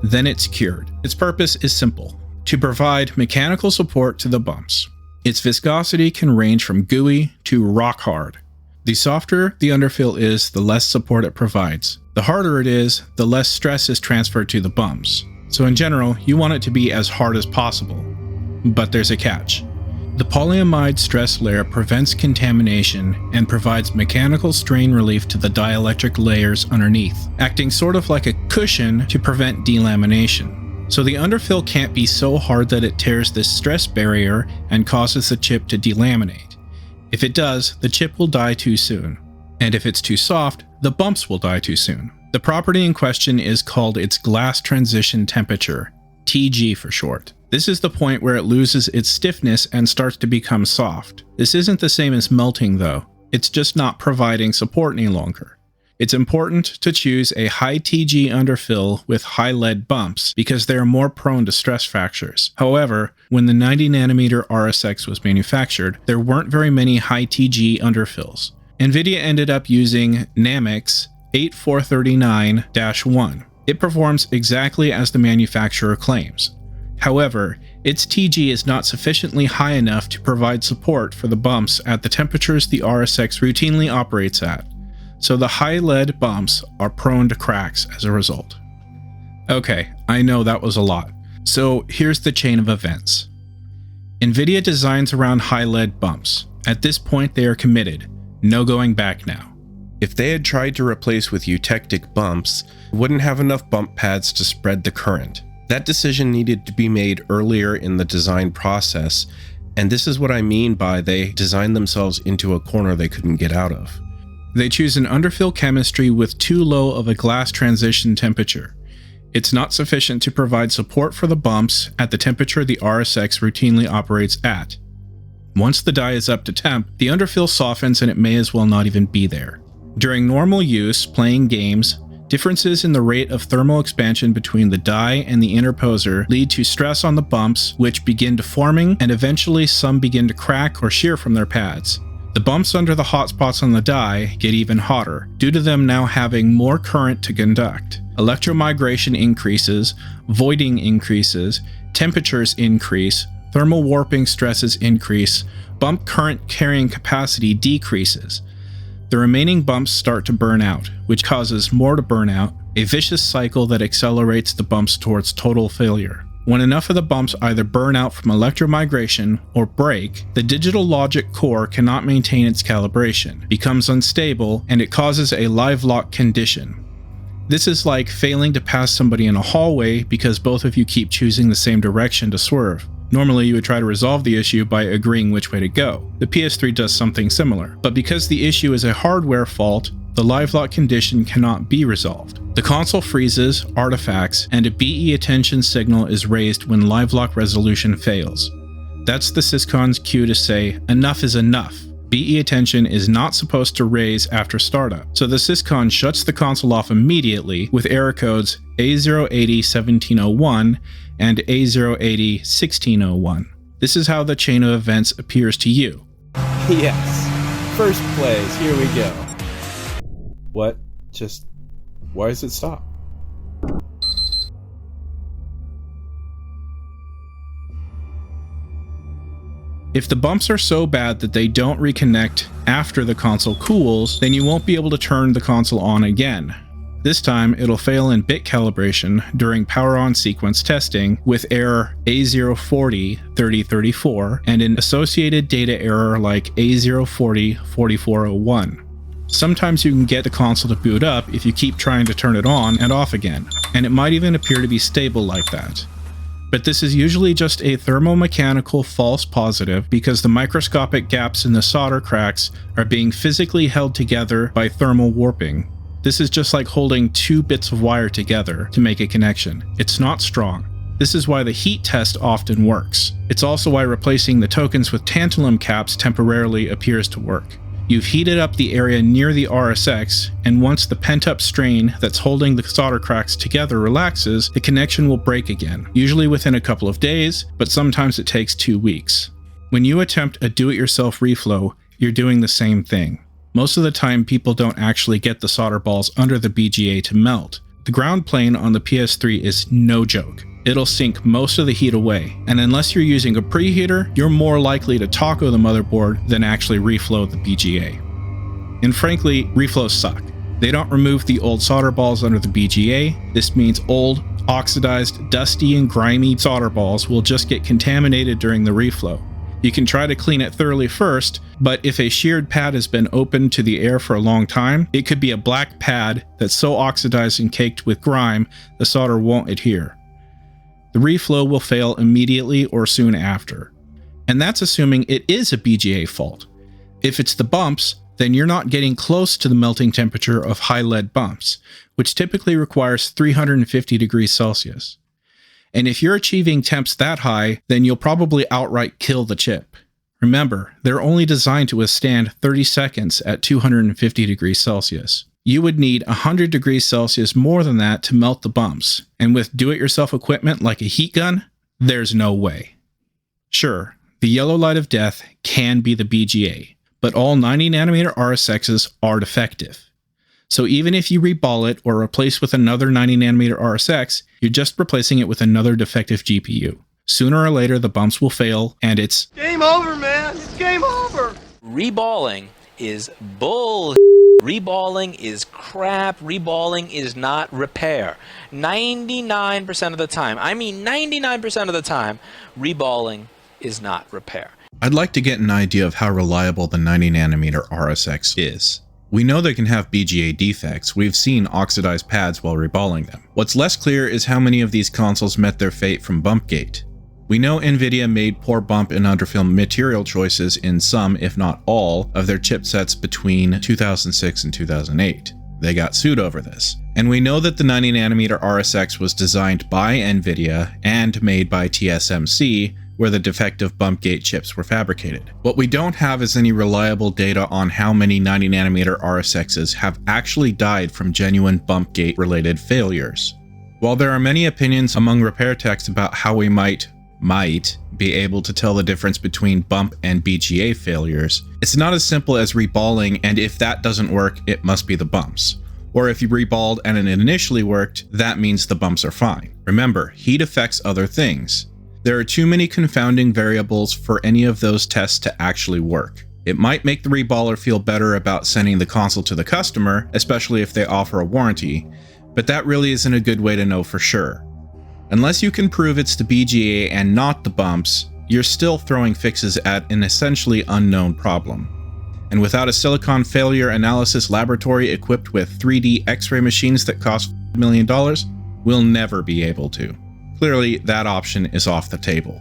Then it's cured. Its purpose is simple: to provide mechanical support to the bumps. Its viscosity can range from gooey to rock hard. The softer the underfill is, the less support it provides. The harder it is, the less stress is transferred to the bumps. So in general, you want it to be as hard as possible. But there's a catch. The polyamide stress layer prevents contamination and provides mechanical strain relief to the dielectric layers underneath, acting sort of like a cushion to prevent delamination. So the underfill can't be so hard that it tears this stress barrier and causes the chip to delaminate. If it does, the chip will die too soon. And if it's too soft, the bumps will die too soon. The property in question is called its glass transition temperature, TG for short. This is the point where it loses its stiffness and starts to become soft. This isn't the same as melting though. It's just not providing support any longer. It's important to choose a high TG underfill with high lead bumps because they are more prone to stress fractures. However, when the 90nm RSX was manufactured, there weren't very many high TG underfills. NVIDIA ended up using Namix 8439-1. It performs exactly as the manufacturer claims. However, its TG is not sufficiently high enough to provide support for the bumps at the temperatures the RSX routinely operates at, so the high lead bumps are prone to cracks as a result. Okay, I know that was a lot, so here's the chain of events. NVIDIA designs around high lead bumps. At this point they are committed, no going back now. If they had tried to replace with eutectic bumps, they wouldn't have enough bump pads to spread the current. That decision needed to be made earlier in the design process, and this is what I mean by they designed themselves into a corner they couldn't get out of. They choose an underfill chemistry with too low of a glass transition temperature. It's not sufficient to provide support for the bumps at the temperature the RSX routinely operates at. Once the die is up to temp, the underfill softens and it may as well not even be there. During normal use, playing games, differences in the rate of thermal expansion between the die and the interposer lead to stress on the bumps, which begin deforming, and eventually some begin to crack or shear from their pads. The bumps under the hotspots on the die get even hotter, due to them now having more current to conduct. Electromigration increases, voiding increases, temperatures increase, thermal warping stresses increase, bump current carrying capacity decreases. The remaining bumps start to burn out, which causes more to burn out, a vicious cycle that accelerates the bumps towards total failure. When enough of the bumps either burn out from electromigration or break, the digital logic core cannot maintain its calibration, becomes unstable, and it causes a live lock condition. This is like failing to pass somebody in a hallway because both of you keep choosing the same direction to swerve. Normally you would try to resolve the issue by agreeing which way to go. The PS3 does something similar, but because the issue is a hardware fault, the live lock condition cannot be resolved. The console freezes, artifacts, and a BE attention signal is raised when live lock resolution fails. That's the SYSCON's cue to say, enough is enough. BE attention is not supposed to raise after startup, so the SYSCON shuts the console off immediately with error codes A080-1701 and A080-1601. This is how the chain of events appears to you. Yes. First plays, here we go. What? Why does it stop? If the bumps are so bad that they don't reconnect after the console cools, then you won't be able to turn the console on again. This time, it'll fail in bit calibration during power-on sequence testing with error A040-3034 and an associated data error like A040-4401. Sometimes you can get the console to boot up if you keep trying to turn it on and off again, and it might even appear to be stable like that. But this is usually just a thermomechanical false positive because the microscopic gaps in the solder cracks are being physically held together by thermal warping. This is just like holding two bits of wire together to make a connection. It's not strong. This is why the heat test often works. It's also why replacing the TOKINs with tantalum caps temporarily appears to work. You've heated up the area near the RSX, and once the pent-up strain that's holding the solder cracks together relaxes, the connection will break again, usually within a couple of days, but sometimes it takes 2 weeks. When you attempt a do-it-yourself reflow, you're doing the same thing. Most of the time, people don't actually get the solder balls under the BGA to melt. The ground plane on the PS3 is no joke. It'll sink most of the heat away, and unless you're using a preheater, you're more likely to taco the motherboard than actually reflow the BGA. And frankly, reflows suck. They don't remove the old solder balls under the BGA. This means old, oxidized, dusty, and grimy solder balls will just get contaminated during the reflow. You can try to clean it thoroughly first, but if a sheared pad has been open to the air for a long time, it could be a black pad that's so oxidized and caked with grime the solder won't adhere. The reflow will fail immediately or soon after. And that's assuming it is a BGA fault. If it's the bumps, then you're not getting close to the melting temperature of high lead bumps, which typically requires 350 degrees Celsius. And if you're achieving temps that high, then you'll probably outright kill the chip. Remember, they're only designed to withstand 30 seconds at 250 degrees Celsius. You would need 100 degrees Celsius more than that to melt the bumps, and with do-it-yourself equipment like a heat gun, there's no way. Sure, the yellow light of death can be the BGA, but all 90nm RSXs are defective. So even if you reball it or replace with another 90nm RSX, you're just replacing it with another defective GPU. Sooner or later, the bumps will fail, and it's game over, man! It's game over! Reballing is bull. Reballing is crap. Reballing is not repair. 99% of the time, I mean 99% of the time, reballing is not repair. I'd like to get an idea of how reliable the 90nm RSX is. We know they can have BGA defects. We've seen oxidized pads while reballing them. What's less clear is how many of these consoles met their fate from BumpGate. We know Nvidia made poor bump and underfilm material choices in some, if not all, of their chipsets between 2006 and 2008. They got sued over this. And we know that the 90nm RSX was designed by Nvidia and made by TSMC, where the defective BumpGate chips were fabricated. What we don't have is any reliable data on how many 90nm RSXs have actually died from genuine BumpGate related failures. While there are many opinions among repair techs about how we might be able to tell the difference between bump and BGA failures, it's not as simple as reballing, and if that doesn't work, it must be the bumps. Or if you reballed and it initially worked, that means the bumps are fine. Remember, heat affects other things. There are too many confounding variables for any of those tests to actually work. It might make the reballer feel better about sending the console to the customer, especially if they offer a warranty, but that really isn't a good way to know for sure. Unless you can prove it's the BGA and not the bumps, you're still throwing fixes at an essentially unknown problem. And without a silicon failure analysis laboratory equipped with 3D X-ray machines that cost $5 million, we'll never be able to. Clearly, that option is off the table.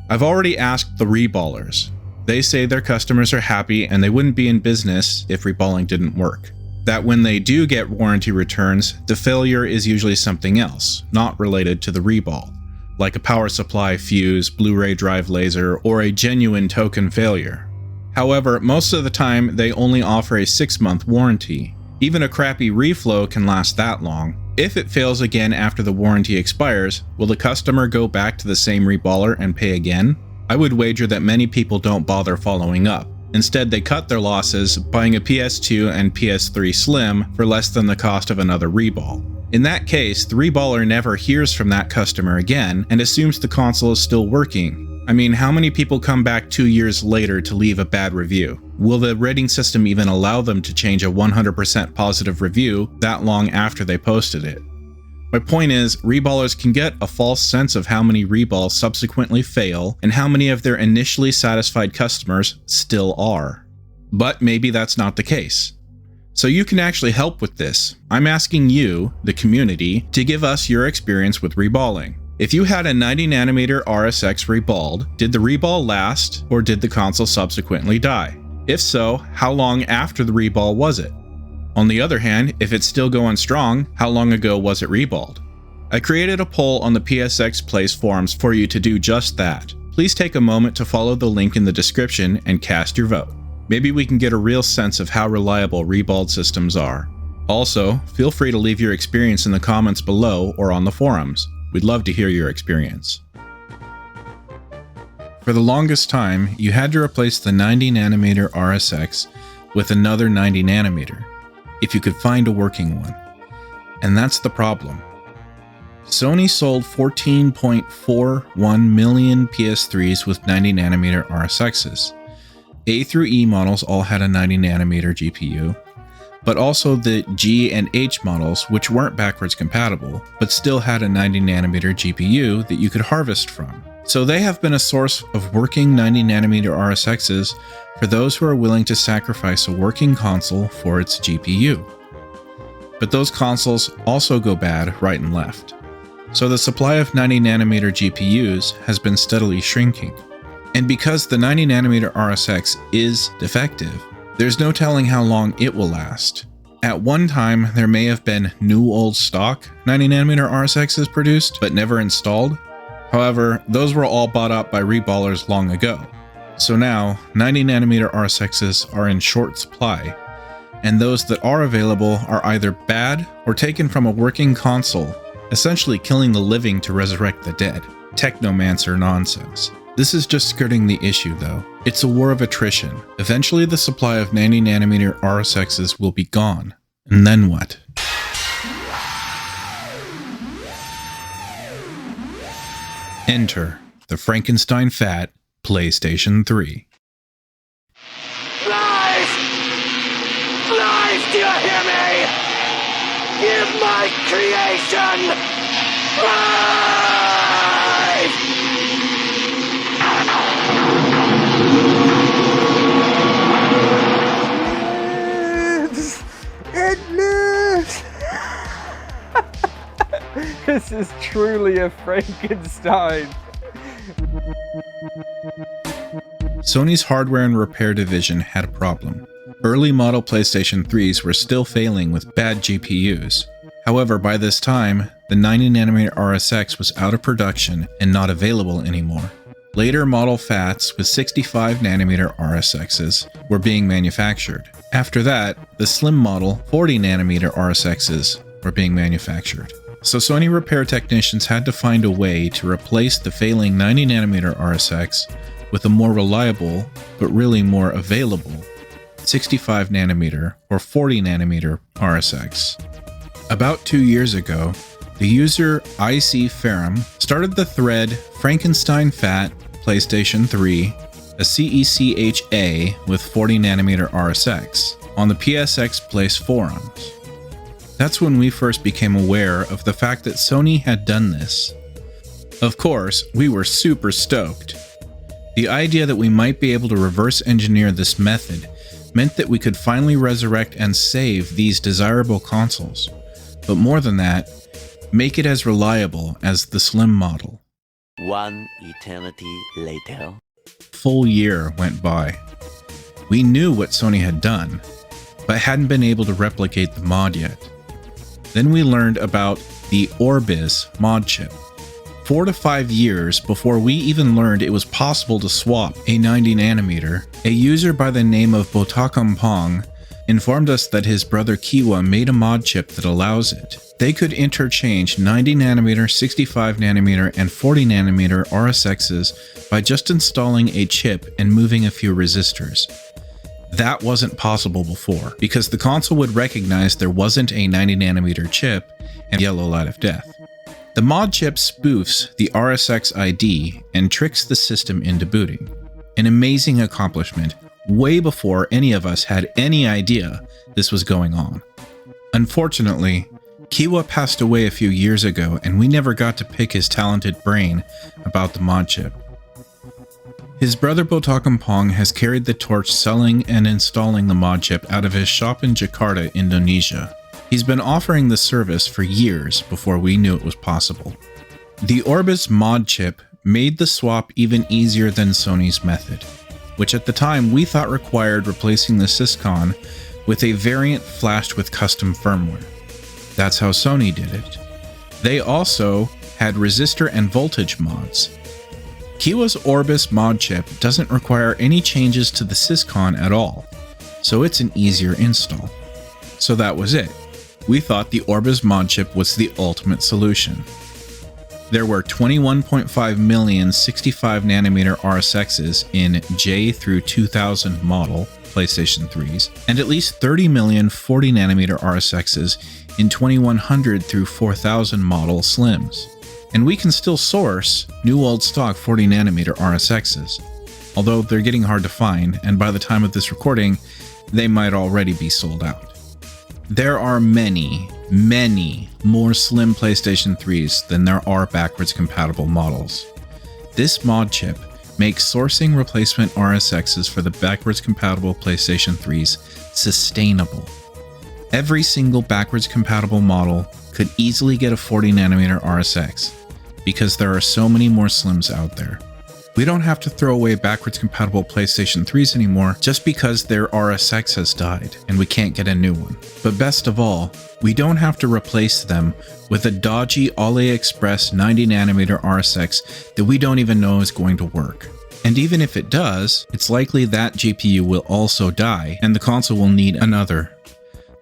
I've already asked the reballers. They say their customers are happy and they wouldn't be in business if reballing didn't work. That when they do get warranty returns, the failure is usually something else, not related to the reball, like a power supply fuse, Blu-ray drive laser, or a genuine TOKIN failure. However, most of the time they only offer a 6-month warranty. Even a crappy reflow can last that long. If it fails again after the warranty expires, will the customer go back to the same reballer and pay again? I would wager that many people don't bother following up. Instead, they cut their losses, buying a PS2 and PS3 Slim for less than the cost of another reball. In that case, the reballer never hears from that customer again and assumes the console is still working. I mean, how many people come back 2 years later to leave a bad review? Will the rating system even allow them to change a 100% positive review that long after they posted it? My point is, reballers can get a false sense of how many reballs subsequently fail and how many of their initially satisfied customers still are. But maybe that's not the case. So you can actually help with this. I'm asking you, the community, to give us your experience with reballing. If you had a 90nm RSX reballed, did the reball last, or did the console subsequently die? If so, how long after the reball was it? On the other hand, if it's still going strong, how long ago was it reballed? I created a poll on the PSX Plays forums for you to do just that. Please take a moment to follow the link in the description and cast your vote. Maybe we can get a real sense of how reliable reballed systems are. Also, feel free to leave your experience in the comments below or on the forums. We'd love to hear your experience. For the longest time, you had to replace the 90nm RSX with another 90nm, if you could find a working one. And that's the problem. Sony sold 14.41 million PS3s with 90nm RSXs. A through E models all had a 90nm GPU, but also the G and H models, which weren't backwards compatible, but still had a 90nm GPU that you could harvest from. So they have been a source of working 90nm RSXs for those who are willing to sacrifice a working console for its GPU. But those consoles also go bad right and left. So the supply of 90nm GPUs has been steadily shrinking. And because the 90nm RSX is defective, there's no telling how long it will last. At one time, there may have been new old stock 90nm RSXs produced, but never installed. However, those were all bought up by reballers long ago. So now, 90nm RSXs are in short supply, and those that are available are either bad or taken from a working console, essentially killing the living to resurrect the dead. Technomancer nonsense. This is just skirting the issue though. It's a war of attrition. Eventually the supply of 90nm RSXs will be gone. And then what? Enter the Frankenstein Phat PlayStation 3. Life! Life, do you hear me? Give my creation life! It lives! This is truly a Frankenstein. Sony's hardware and repair division had a problem. Early model PlayStation 3s were still failing with bad GPUs. However, by this time, the 90nm RSX was out of production and not available anymore. Later model Phats with 65nm RSXs were being manufactured. After that, the slim model 40nm RSXs were being manufactured. So Sony repair technicians had to find a way to replace the failing 90nm RSX with a more reliable, but really more available, 65nm or 40nm RSX. About 2 years ago, the user IC Ferrum started the thread Frankenstein Phat PlayStation 3, a CECHA with 40nm RSX, on the PSX Place forums. That's when we first became aware of the fact that Sony had done this. Of course, we were super stoked. The idea that we might be able to reverse engineer this method meant that we could finally resurrect and save these desirable consoles. But more than that, make it as reliable as the slim model. One eternity later. Full year went by. We knew what Sony had done, but hadn't been able to replicate the mod yet. Then we learned about the Orbis mod chip. 4 to 5 years before we even learned it was possible to swap a 90nm, a user by the name of Botakumpong informed us that his brother Kiwa made a mod chip that allows it. They could interchange 90nm, 65nm, and 40nm RSXs by just installing a chip and moving a few resistors. That wasn't possible before, because the console would recognize there wasn't a 90nm chip and yellow light of death. The mod chip spoofs the RSX ID and tricks the system into booting. An amazing accomplishment, way before any of us had any idea this was going on. Unfortunately, Kiwa passed away a few years ago and we never got to pick his talented brain about the mod chip. His brother Botakumpong has carried the torch selling and installing the mod chip out of his shop in Jakarta, Indonesia. He's been offering the service for years before we knew it was possible. The Orbis mod chip made the swap even easier than Sony's method, which at the time we thought required replacing the SYSCON with a variant flashed with custom firmware. That's how Sony did it. They also had resistor and voltage mods. Kiwa's Orbis mod chip doesn't require any changes to the SYSCON at all, so it's an easier install. So that was it. We thought the Orbis mod chip was the ultimate solution. There were 21.5 million 65nm RSXs in J through 2000 model PlayStation 3s, and at least 30 million 40nm RSXs in 2100 through 4000 model Slims. And we can still source new old stock 40nm RSXs, although they're getting hard to find, and by the time of this recording, they might already be sold out. There are many more slim PlayStation 3s than there are backwards compatible models. This mod chip makes sourcing replacement RSXs for the backwards compatible PlayStation 3s sustainable. Every single backwards compatible model could easily get a 40nm RSX, because there are so many more slims out there. We don't have to throw away backwards compatible PlayStation 3s anymore just because their RSX has died and we can't get a new one. But best of all, we don't have to replace them with a dodgy AliExpress 90nm RSX that we don't even know is going to work. And even if it does, it's likely that GPU will also die and the console will need another.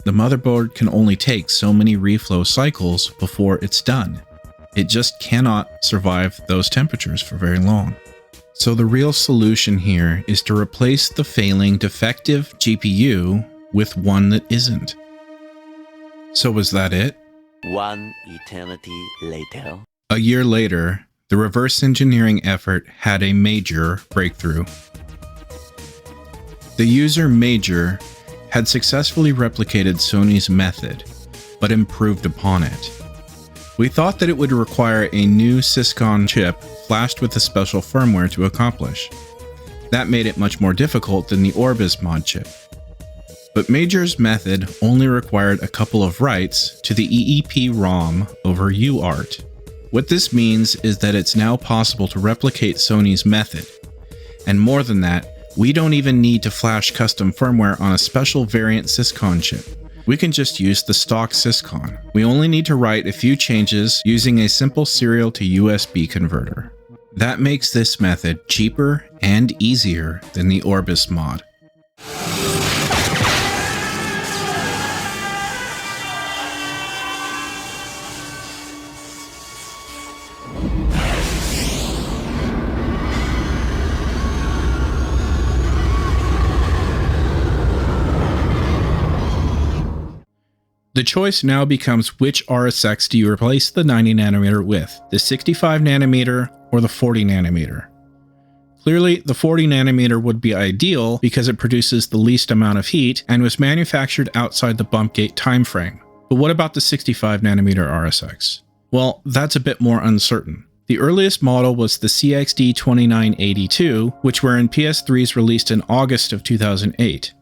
The motherboard can only take so many reflow cycles before it's done. It just cannot survive those temperatures for very long. So the real solution here is to replace the failing defective GPU with one that isn't. So was that it? One eternity later. A year later, the reverse engineering effort had a major breakthrough. The user Major had successfully replicated Sony's method, but improved upon it. We thought that it would require a new SYSCON chip flashed with a special firmware to accomplish. That made it much more difficult than the Orbis mod chip. But Major's method only required a couple of writes to the EEPROM over UART. What this means is that it's now possible to replicate Sony's method. And more than that, we don't even need to flash custom firmware on a special variant SYSCON chip. We can just use the stock SYSCON. We only need to write a few changes using a simple serial to USB converter. That makes this method cheaper and easier than the Orbis mod. The choice now becomes which RSX do you replace the 90nm with, the 65nm or the 40nm. Clearly, the 40nm would be ideal because it produces the least amount of heat and was manufactured outside the BumpGate timeframe. But what about the 65nm RSX? Well, that's a bit more uncertain. The earliest model was the CXD2982, which were in PS3s released in August of 2008.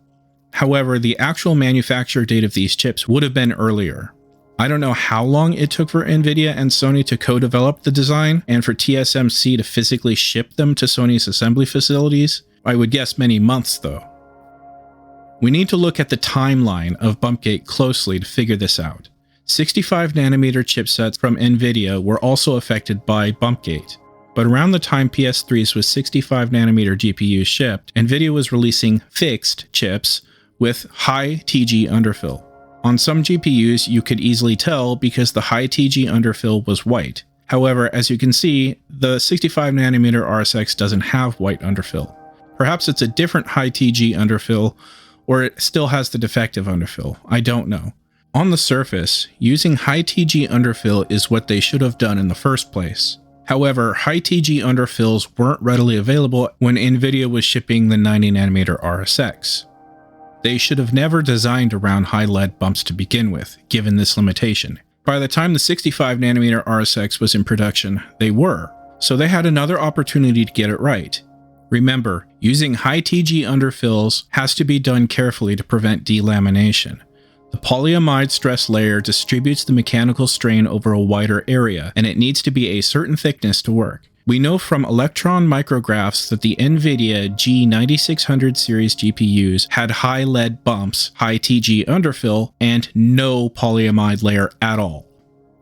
However, the actual manufacture date of these chips would have been earlier. I don't know how long it took for Nvidia and Sony to co-develop the design and for TSMC to physically ship them to Sony's assembly facilities. I would guess many months though. We need to look at the timeline of BumpGate closely to figure this out. 65nm chipsets from NVIDIA were also affected by BumpGate. But around the time PS3s with 65nm GPUs shipped, NVIDIA was releasing fixed chips with high TG underfill. On some GPUs, you could easily tell because the high TG underfill was white. However, as you can see, the 65nm RSX doesn't have white underfill. Perhaps it's a different high TG underfill, or it still has the defective underfill. I don't know. On the surface, using high TG underfill is what they should have done in the first place. However, high TG underfills weren't readily available when NVIDIA was shipping the 90nm RSX. They should have never designed around high LED bumps to begin with, given this limitation. By the time the 65nm RSX was in production, they were, so they had another opportunity to get it right. Remember, using high TG underfills has to be done carefully to prevent delamination. The polyamide stress layer distributes the mechanical strain over a wider area, and it needs to be a certain thickness to work. We know from electron micrographs that the NVIDIA G9600 series GPUs had high LED bumps, high TG underfill, and no polyamide layer at all.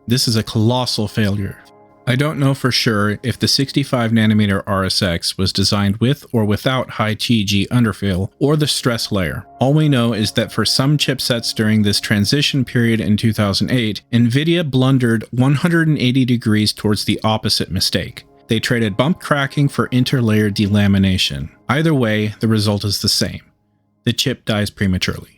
This is a colossal failure. I don't know for sure if the 65nm RSX was designed with or without high TG underfill or the stress layer. All we know is that for some chipsets during this transition period in 2008, NVIDIA blundered 180 degrees towards the opposite mistake. They traded bump cracking for interlayer delamination. Either way, the result is the same. The chip dies prematurely.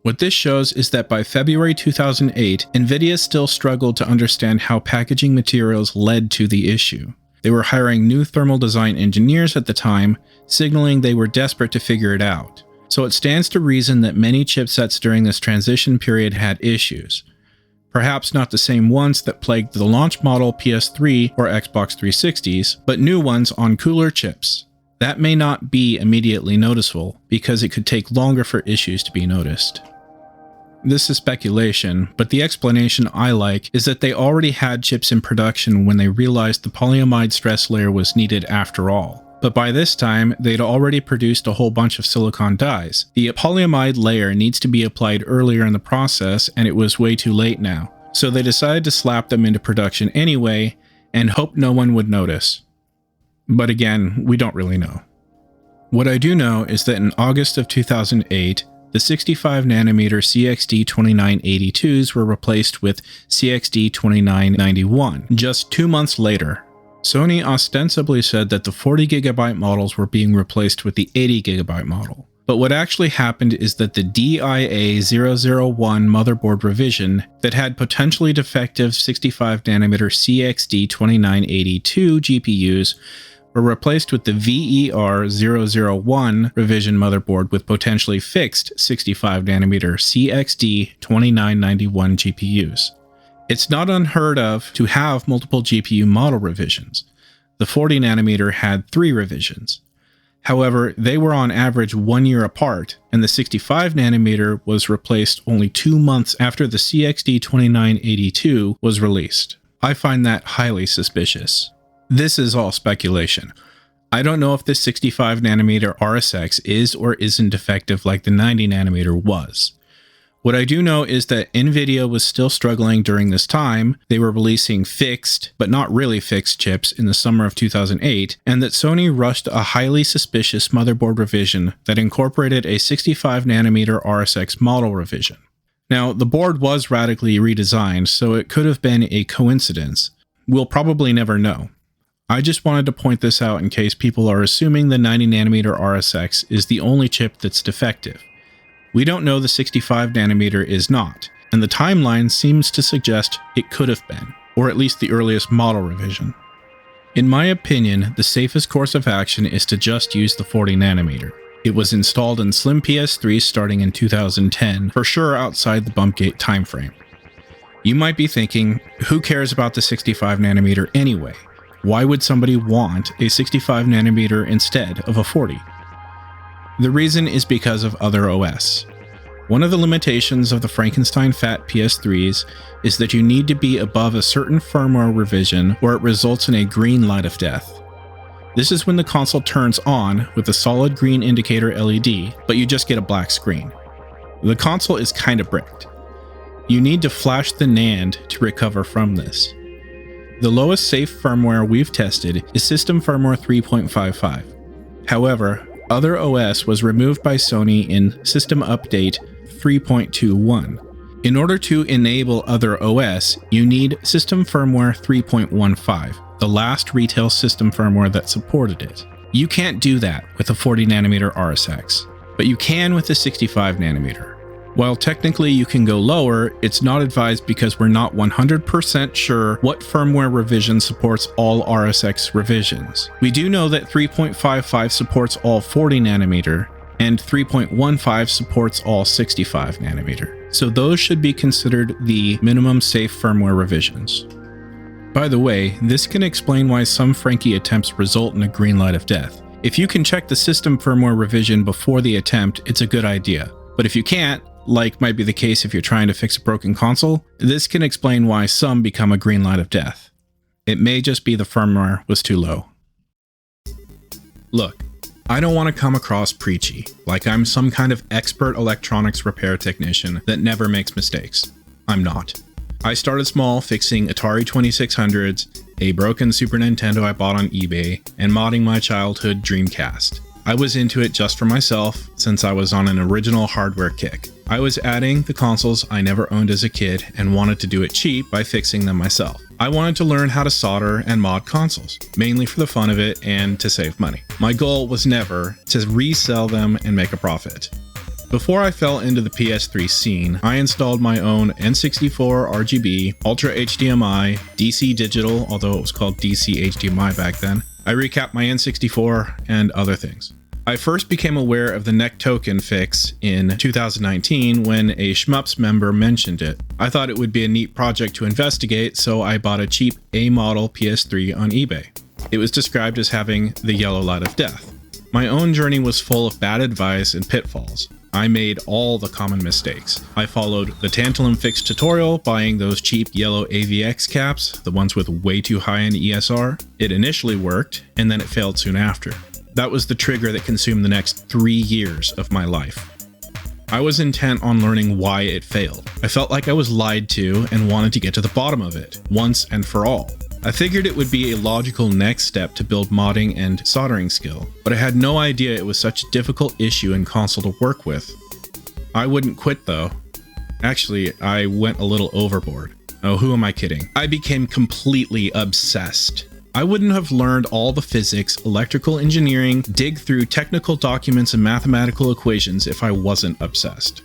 What this shows is that by February 2008, NVIDIA still struggled to understand how packaging materials led to the issue. They were hiring new thermal design engineers at the time, signaling they were desperate to figure it out. So it stands to reason that many chipsets during this transition period had issues. Perhaps not the same ones that plagued the launch model PS3 or Xbox 360s, but new ones on cooler chips. That may not be immediately noticeable, because it could take longer for issues to be noticed. This is speculation, but the explanation I like is that they already had chips in production when they realized the polyamide stress layer was needed after all. But by this time, they'd already produced a whole bunch of silicon dies. The polyamide layer needs to be applied earlier in the process, and it was way too late now. So they decided to slap them into production anyway, and hope no one would notice. But again, we don't really know. What I do know is that in August of 2008, the 65nm CXD2982s were replaced with CXD2991 just 2 months later. Sony ostensibly said that the 40GB models were being replaced with the 80GB model. But what actually happened is that the DIA001 motherboard revision that had potentially defective 65nm CXD2982 GPUs were replaced with the VER001 revision motherboard with potentially fixed 65nm CXD2991 GPUs. It's not unheard of to have multiple GPU model revisions. The 40nm had 3 revisions. However, they were on average 1 year apart, and the 65nm was replaced only 2 months after the CXD2982 was released. I find that highly suspicious. This is all speculation. I don't know if this 65nm RSX is or isn't defective like the 90nm was. What I do know is that NVIDIA was still struggling during this time. They were releasing fixed, but not really fixed chips in the summer of 2008, and that Sony rushed a highly suspicious motherboard revision that incorporated a 65nm RSX model revision. Now, the board was radically redesigned, so it could have been a coincidence. We'll probably never know. I just wanted to point this out in case people are assuming the 90nm RSX is the only chip that's defective. We don't know the 65nm is not, and the timeline seems to suggest it could have been, or at least the earliest model revision. In my opinion, the safest course of action is to just use the 40nm. It was installed in slim PS3 starting in 2010, for sure outside the BumpGate timeframe. You might be thinking, who cares about the 65nm anyway? Why would somebody want a 65nm instead of a 40? The reason is because of other OS. One of the limitations of the Frankenstein Phat PS3s is that you need to be above a certain firmware revision or it results in a green light of death. This is when the console turns on with a solid green indicator LED, but you just get a black screen. The console is kind of bricked. You need to flash the NAND to recover from this. The lowest safe firmware we've tested is System Firmware 3.55. However, Other OS was removed by Sony in System Update 3.21. In order to enable Other OS, you need System Firmware 3.15, the last retail system firmware that supported it. You can't do that with a 40nm RSX, but you can with a 65nm. While technically you can go lower, it's not advised because we're not 100% sure what firmware revision supports all RSX revisions. We do know that 3.55 supports all 40nm, and 3.15 supports all 65nm, so those should be considered the minimum safe firmware revisions. By the way, this can explain why some Frankie attempts result in a green light of death. If you can check the system firmware revision before the attempt, it's a good idea. But if you can't, like might be the case if you're trying to fix a broken console, this can explain why some become a green light of death. It may just be the firmware was too low. Look, I don't want to come across preachy, like I'm some kind of expert electronics repair technician that never makes mistakes. I'm not. I started small, fixing Atari 2600s, a broken Super Nintendo I bought on eBay, and modding my childhood Dreamcast. I was into it just for myself, since I was on an original hardware kick. I was adding the consoles I never owned as a kid and wanted to do it cheap by fixing them myself. I wanted to learn how to solder and mod consoles, mainly for the fun of it and to save money. My goal was never to resell them and make a profit. Before I fell into the PS3 scene, I installed my own N64 RGB, Ultra HDMI, DC Digital, although it was called DC HDMI back then. I recapped my N64 and other things. I first became aware of the neck token fix in 2019 when a Shmups member mentioned it. I thought it would be a neat project to investigate, so I bought a cheap A-model PS3 on eBay. It was described as having the yellow light of death. My own journey was full of bad advice and pitfalls. I made all the common mistakes. I followed the Tantalum Fix tutorial, buying those cheap yellow AVX caps, the ones with way too high an ESR. It initially worked, and then it failed soon after. That was the trigger that consumed the next 3 years of my life. I was intent on learning why it failed. I felt like I was lied to and wanted to get to the bottom of it, once and for all. I figured it would be a logical next step to build modding and soldering skill, but I had no idea it was such a difficult issue in console to work with. I wouldn't quit though. Actually, I went a little overboard. Oh, who am I kidding? I became completely obsessed. I wouldn't have learned all the physics, electrical engineering, dig through technical documents and mathematical equations if I wasn't obsessed.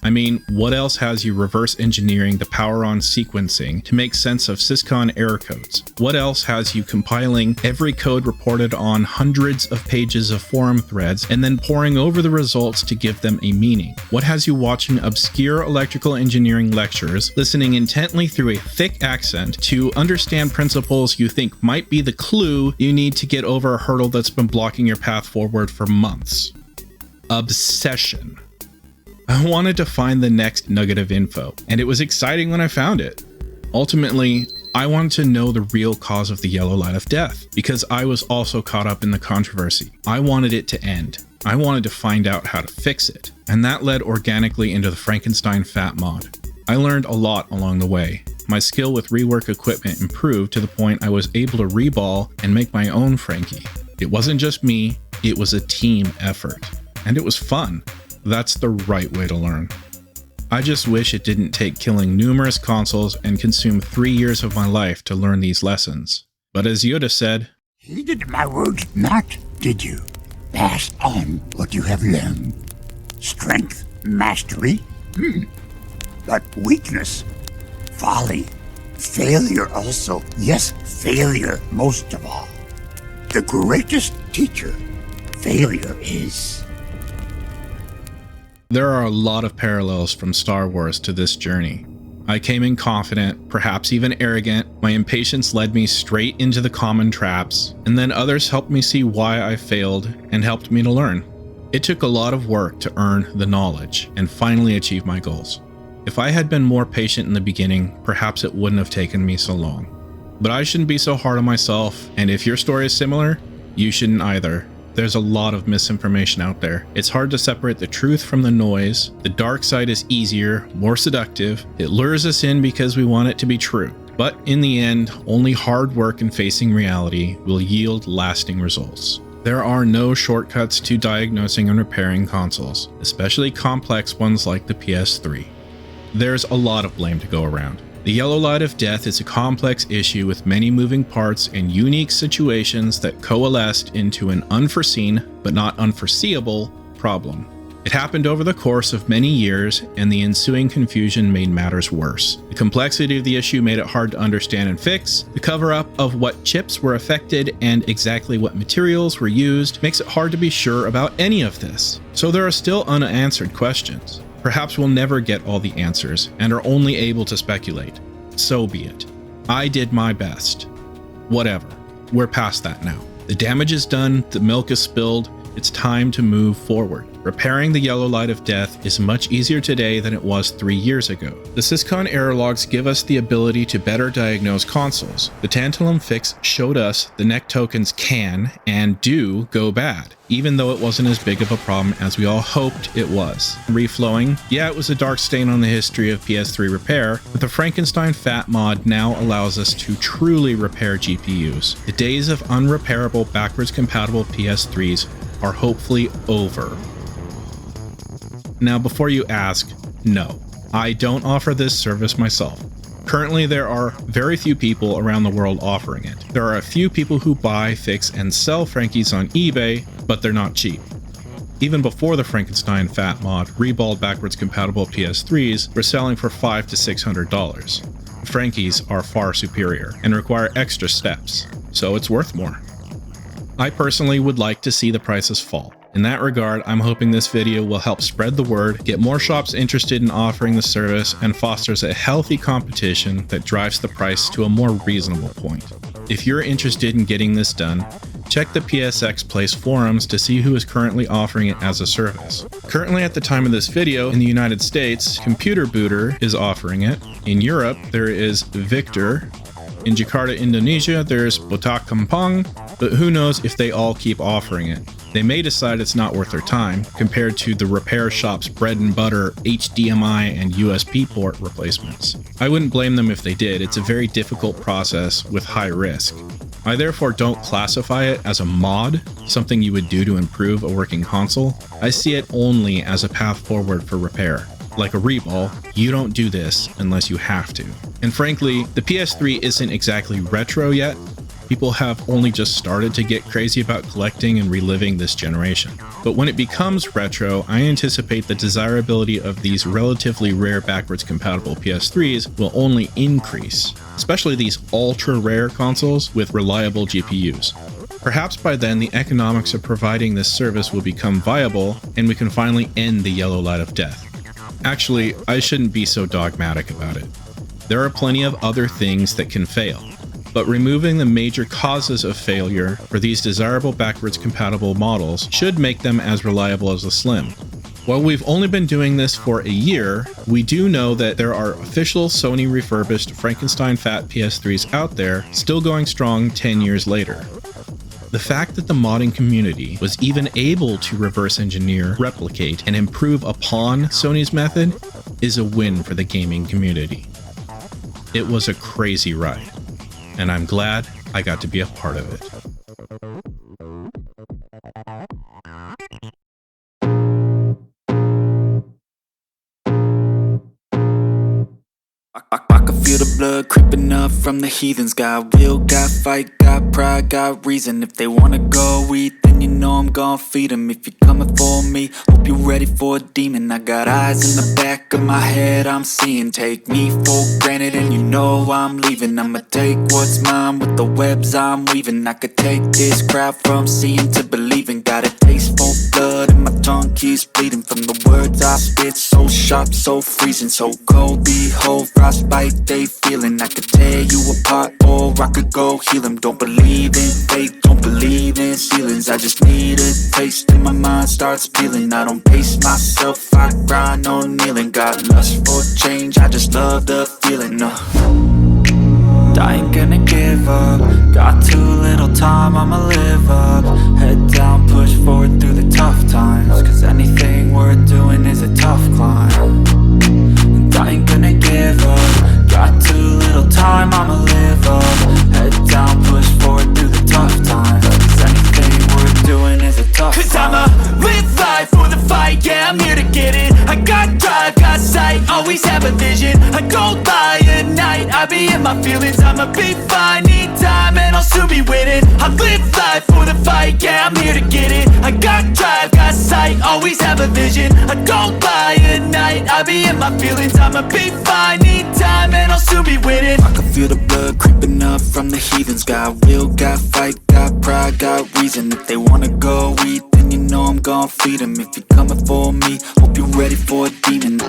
I mean, what else has you reverse engineering the power on sequencing to make sense of SYSCON error codes? What else has you compiling every code reported on hundreds of pages of forum threads and then poring over the results to give them a meaning? What has you watching obscure electrical engineering lectures, listening intently through a thick accent to understand principles you think might be the clue you need to get over a hurdle that's been blocking your path forward for months? Obsession. I wanted to find the next nugget of info, and it was exciting when I found it. Ultimately, I wanted to know the real cause of the yellow light of death, because I was also caught up in the controversy. I wanted it to end. I wanted to find out how to fix it, and that led organically into the Frankenstein Phat mod. I learned a lot along the way. My skill with rework equipment improved to the point I was able to reball and make my own Frankie. It wasn't just me, it was a team effort. And it was fun. That's the right way to learn. I just wish it didn't take killing numerous consoles and consume 3 years of my life to learn these lessons. But as Yoda said, Heeded my words not, did you? Pass on what you have learned. Strength, mastery, but weakness, folly, failure also. Yes, failure most of all. The greatest teacher, failure is. There are a lot of parallels from Star Wars to this journey. I came in confident, perhaps even arrogant, my impatience led me straight into the common traps, and then others helped me see why I failed and helped me to learn. It took a lot of work to earn the knowledge and finally achieve my goals. If I had been more patient in the beginning, perhaps it wouldn't have taken me so long. But I shouldn't be so hard on myself, and if your story is similar, you shouldn't either. There's a lot of misinformation out there. It's hard to separate the truth from the noise. The dark side is easier, more seductive. It lures us in because we want it to be true. But in the end, only hard work and facing reality will yield lasting results. There are no shortcuts to diagnosing and repairing consoles, especially complex ones like the PS3. There's a lot of blame to go around. The yellow light of death is a complex issue with many moving parts and unique situations that coalesced into an unforeseen, but not unforeseeable, problem. It happened over the course of many years, and the ensuing confusion made matters worse. The complexity of the issue made it hard to understand and fix. The cover-up of what chips were affected and exactly what materials were used makes it hard to be sure about any of this. So there are still unanswered questions. Perhaps we'll never get all the answers and are only able to speculate. So be it. I did my best. Whatever. We're past that now. The damage is done, the milk is spilled, it's time to move forward. Repairing the yellow light of death is much easier today than it was 3 years ago. The SYSCON error logs give us the ability to better diagnose consoles. The Tantalum fix showed us the NEC tokens can and do go bad, even though it wasn't as big of a problem as we all hoped it was. Reflowing, yeah, it was a dark stain on the history of PS3 repair, but the Frankenstein Phat mod now allows us to truly repair GPUs. The days of unrepairable backwards compatible PS3s are hopefully over. Now, before you ask, no, I don't offer this service myself. Currently, there are very few people around the world offering it. There are a few people who buy, fix, and sell Frankies on eBay, but they're not cheap. Even before the Frankenstein Phat mod, reballed backwards compatible PS3s were selling for $500 to $600. Frankies are far superior and require extra steps, so it's worth more. I personally would like to see the prices fall. In that regard, I'm hoping this video will help spread the word, get more shops interested in offering the service, and fosters a healthy competition that drives the price to a more reasonable point. If you're interested in getting this done, check the PSX Place forums to see who is currently offering it as a service. Currently, at the time of this video, in the United States, Computer Booter is offering it. In Europe, there is Victor. In Jakarta, Indonesia, there's Botak Kampang, but who knows if they all keep offering it. They may decide it's not worth their time, compared to the repair shop's bread and butter HDMI and USB port replacements. I wouldn't blame them if they did. It's a very difficult process with high risk. I therefore don't classify it as a mod, something you would do to improve a working console. I see it only as a path forward for repair. Like a reball, you don't do this unless you have to. And frankly, the PS3 isn't exactly retro yet. People have only just started to get crazy about collecting and reliving this generation. But when it becomes retro, I anticipate the desirability of these relatively rare backwards compatible PS3s will only increase, especially these ultra rare consoles with reliable GPUs. Perhaps by then the economics of providing this service will become viable and we can finally end the yellow light of death. Actually, I shouldn't be so dogmatic about it. There are plenty of other things that can fail, but removing the major causes of failure for these desirable backwards compatible models should make them as reliable as the Slim. While we've only been doing this for a year, we do know that there are official Sony refurbished Frankenstein Phat PS3s out there still going strong 10 years later. The fact that the modding community was even able to reverse engineer, replicate, and improve upon Sony's method is a win for the gaming community. It was a crazy ride, and I'm glad I got to be a part of it. I can feel the blood creeping up from the heathens. Got will, got fight, got pride, got reason. If they wanna go eat, then you know I'm gon' feed them. If you're coming for me, hope you're ready for a demon. I got eyes in the back of my head, I'm seeing. Take me for granted and you know I'm leaving. I'ma take what's mine with the webs I'm weaving. I could take this crowd from seeing to believing. Got a taste for blood and my tongue keeps bleeding. From the words I spit, so sharp, so freezing. So cold, behold, frostbite they feeling. I could tear you apart or I could go heal them. Don't believe in fate, don't believe in ceilings. I just need a taste and my mind starts peeling. I don't pace myself, I grind on kneeling. Got lust for change, I just love the feeling. I ain't gonna give up. Got too little time, I'ma live up. Head down, push forward through the tough times, cause anything worth doing is a tough climb. And I ain't gonna give up, got too little time, I'ma live up. Head down, push forward through the tough times, cause anything worth doing is a tough Cause climb. I'ma live life for the fight, yeah, I'm here to get it. I got drive, got sight, always have a vision. I don't lie at night, I be in my feelings. I'ma be fine, need time, and I'll soon be winning. I live life for the fight, yeah, I'm here to get it. I got drive, got sight, always have a vision. I don't lie at night, I be in my feelings. I'ma be fine, need time, and I'll soon be winning. I can feel the blood creeping up from the heathens. Got will, got fight, got pride, got reason. If they wanna go eat, then you know I'm gon' feed them. If you're coming for me, hope you're ready for a demon.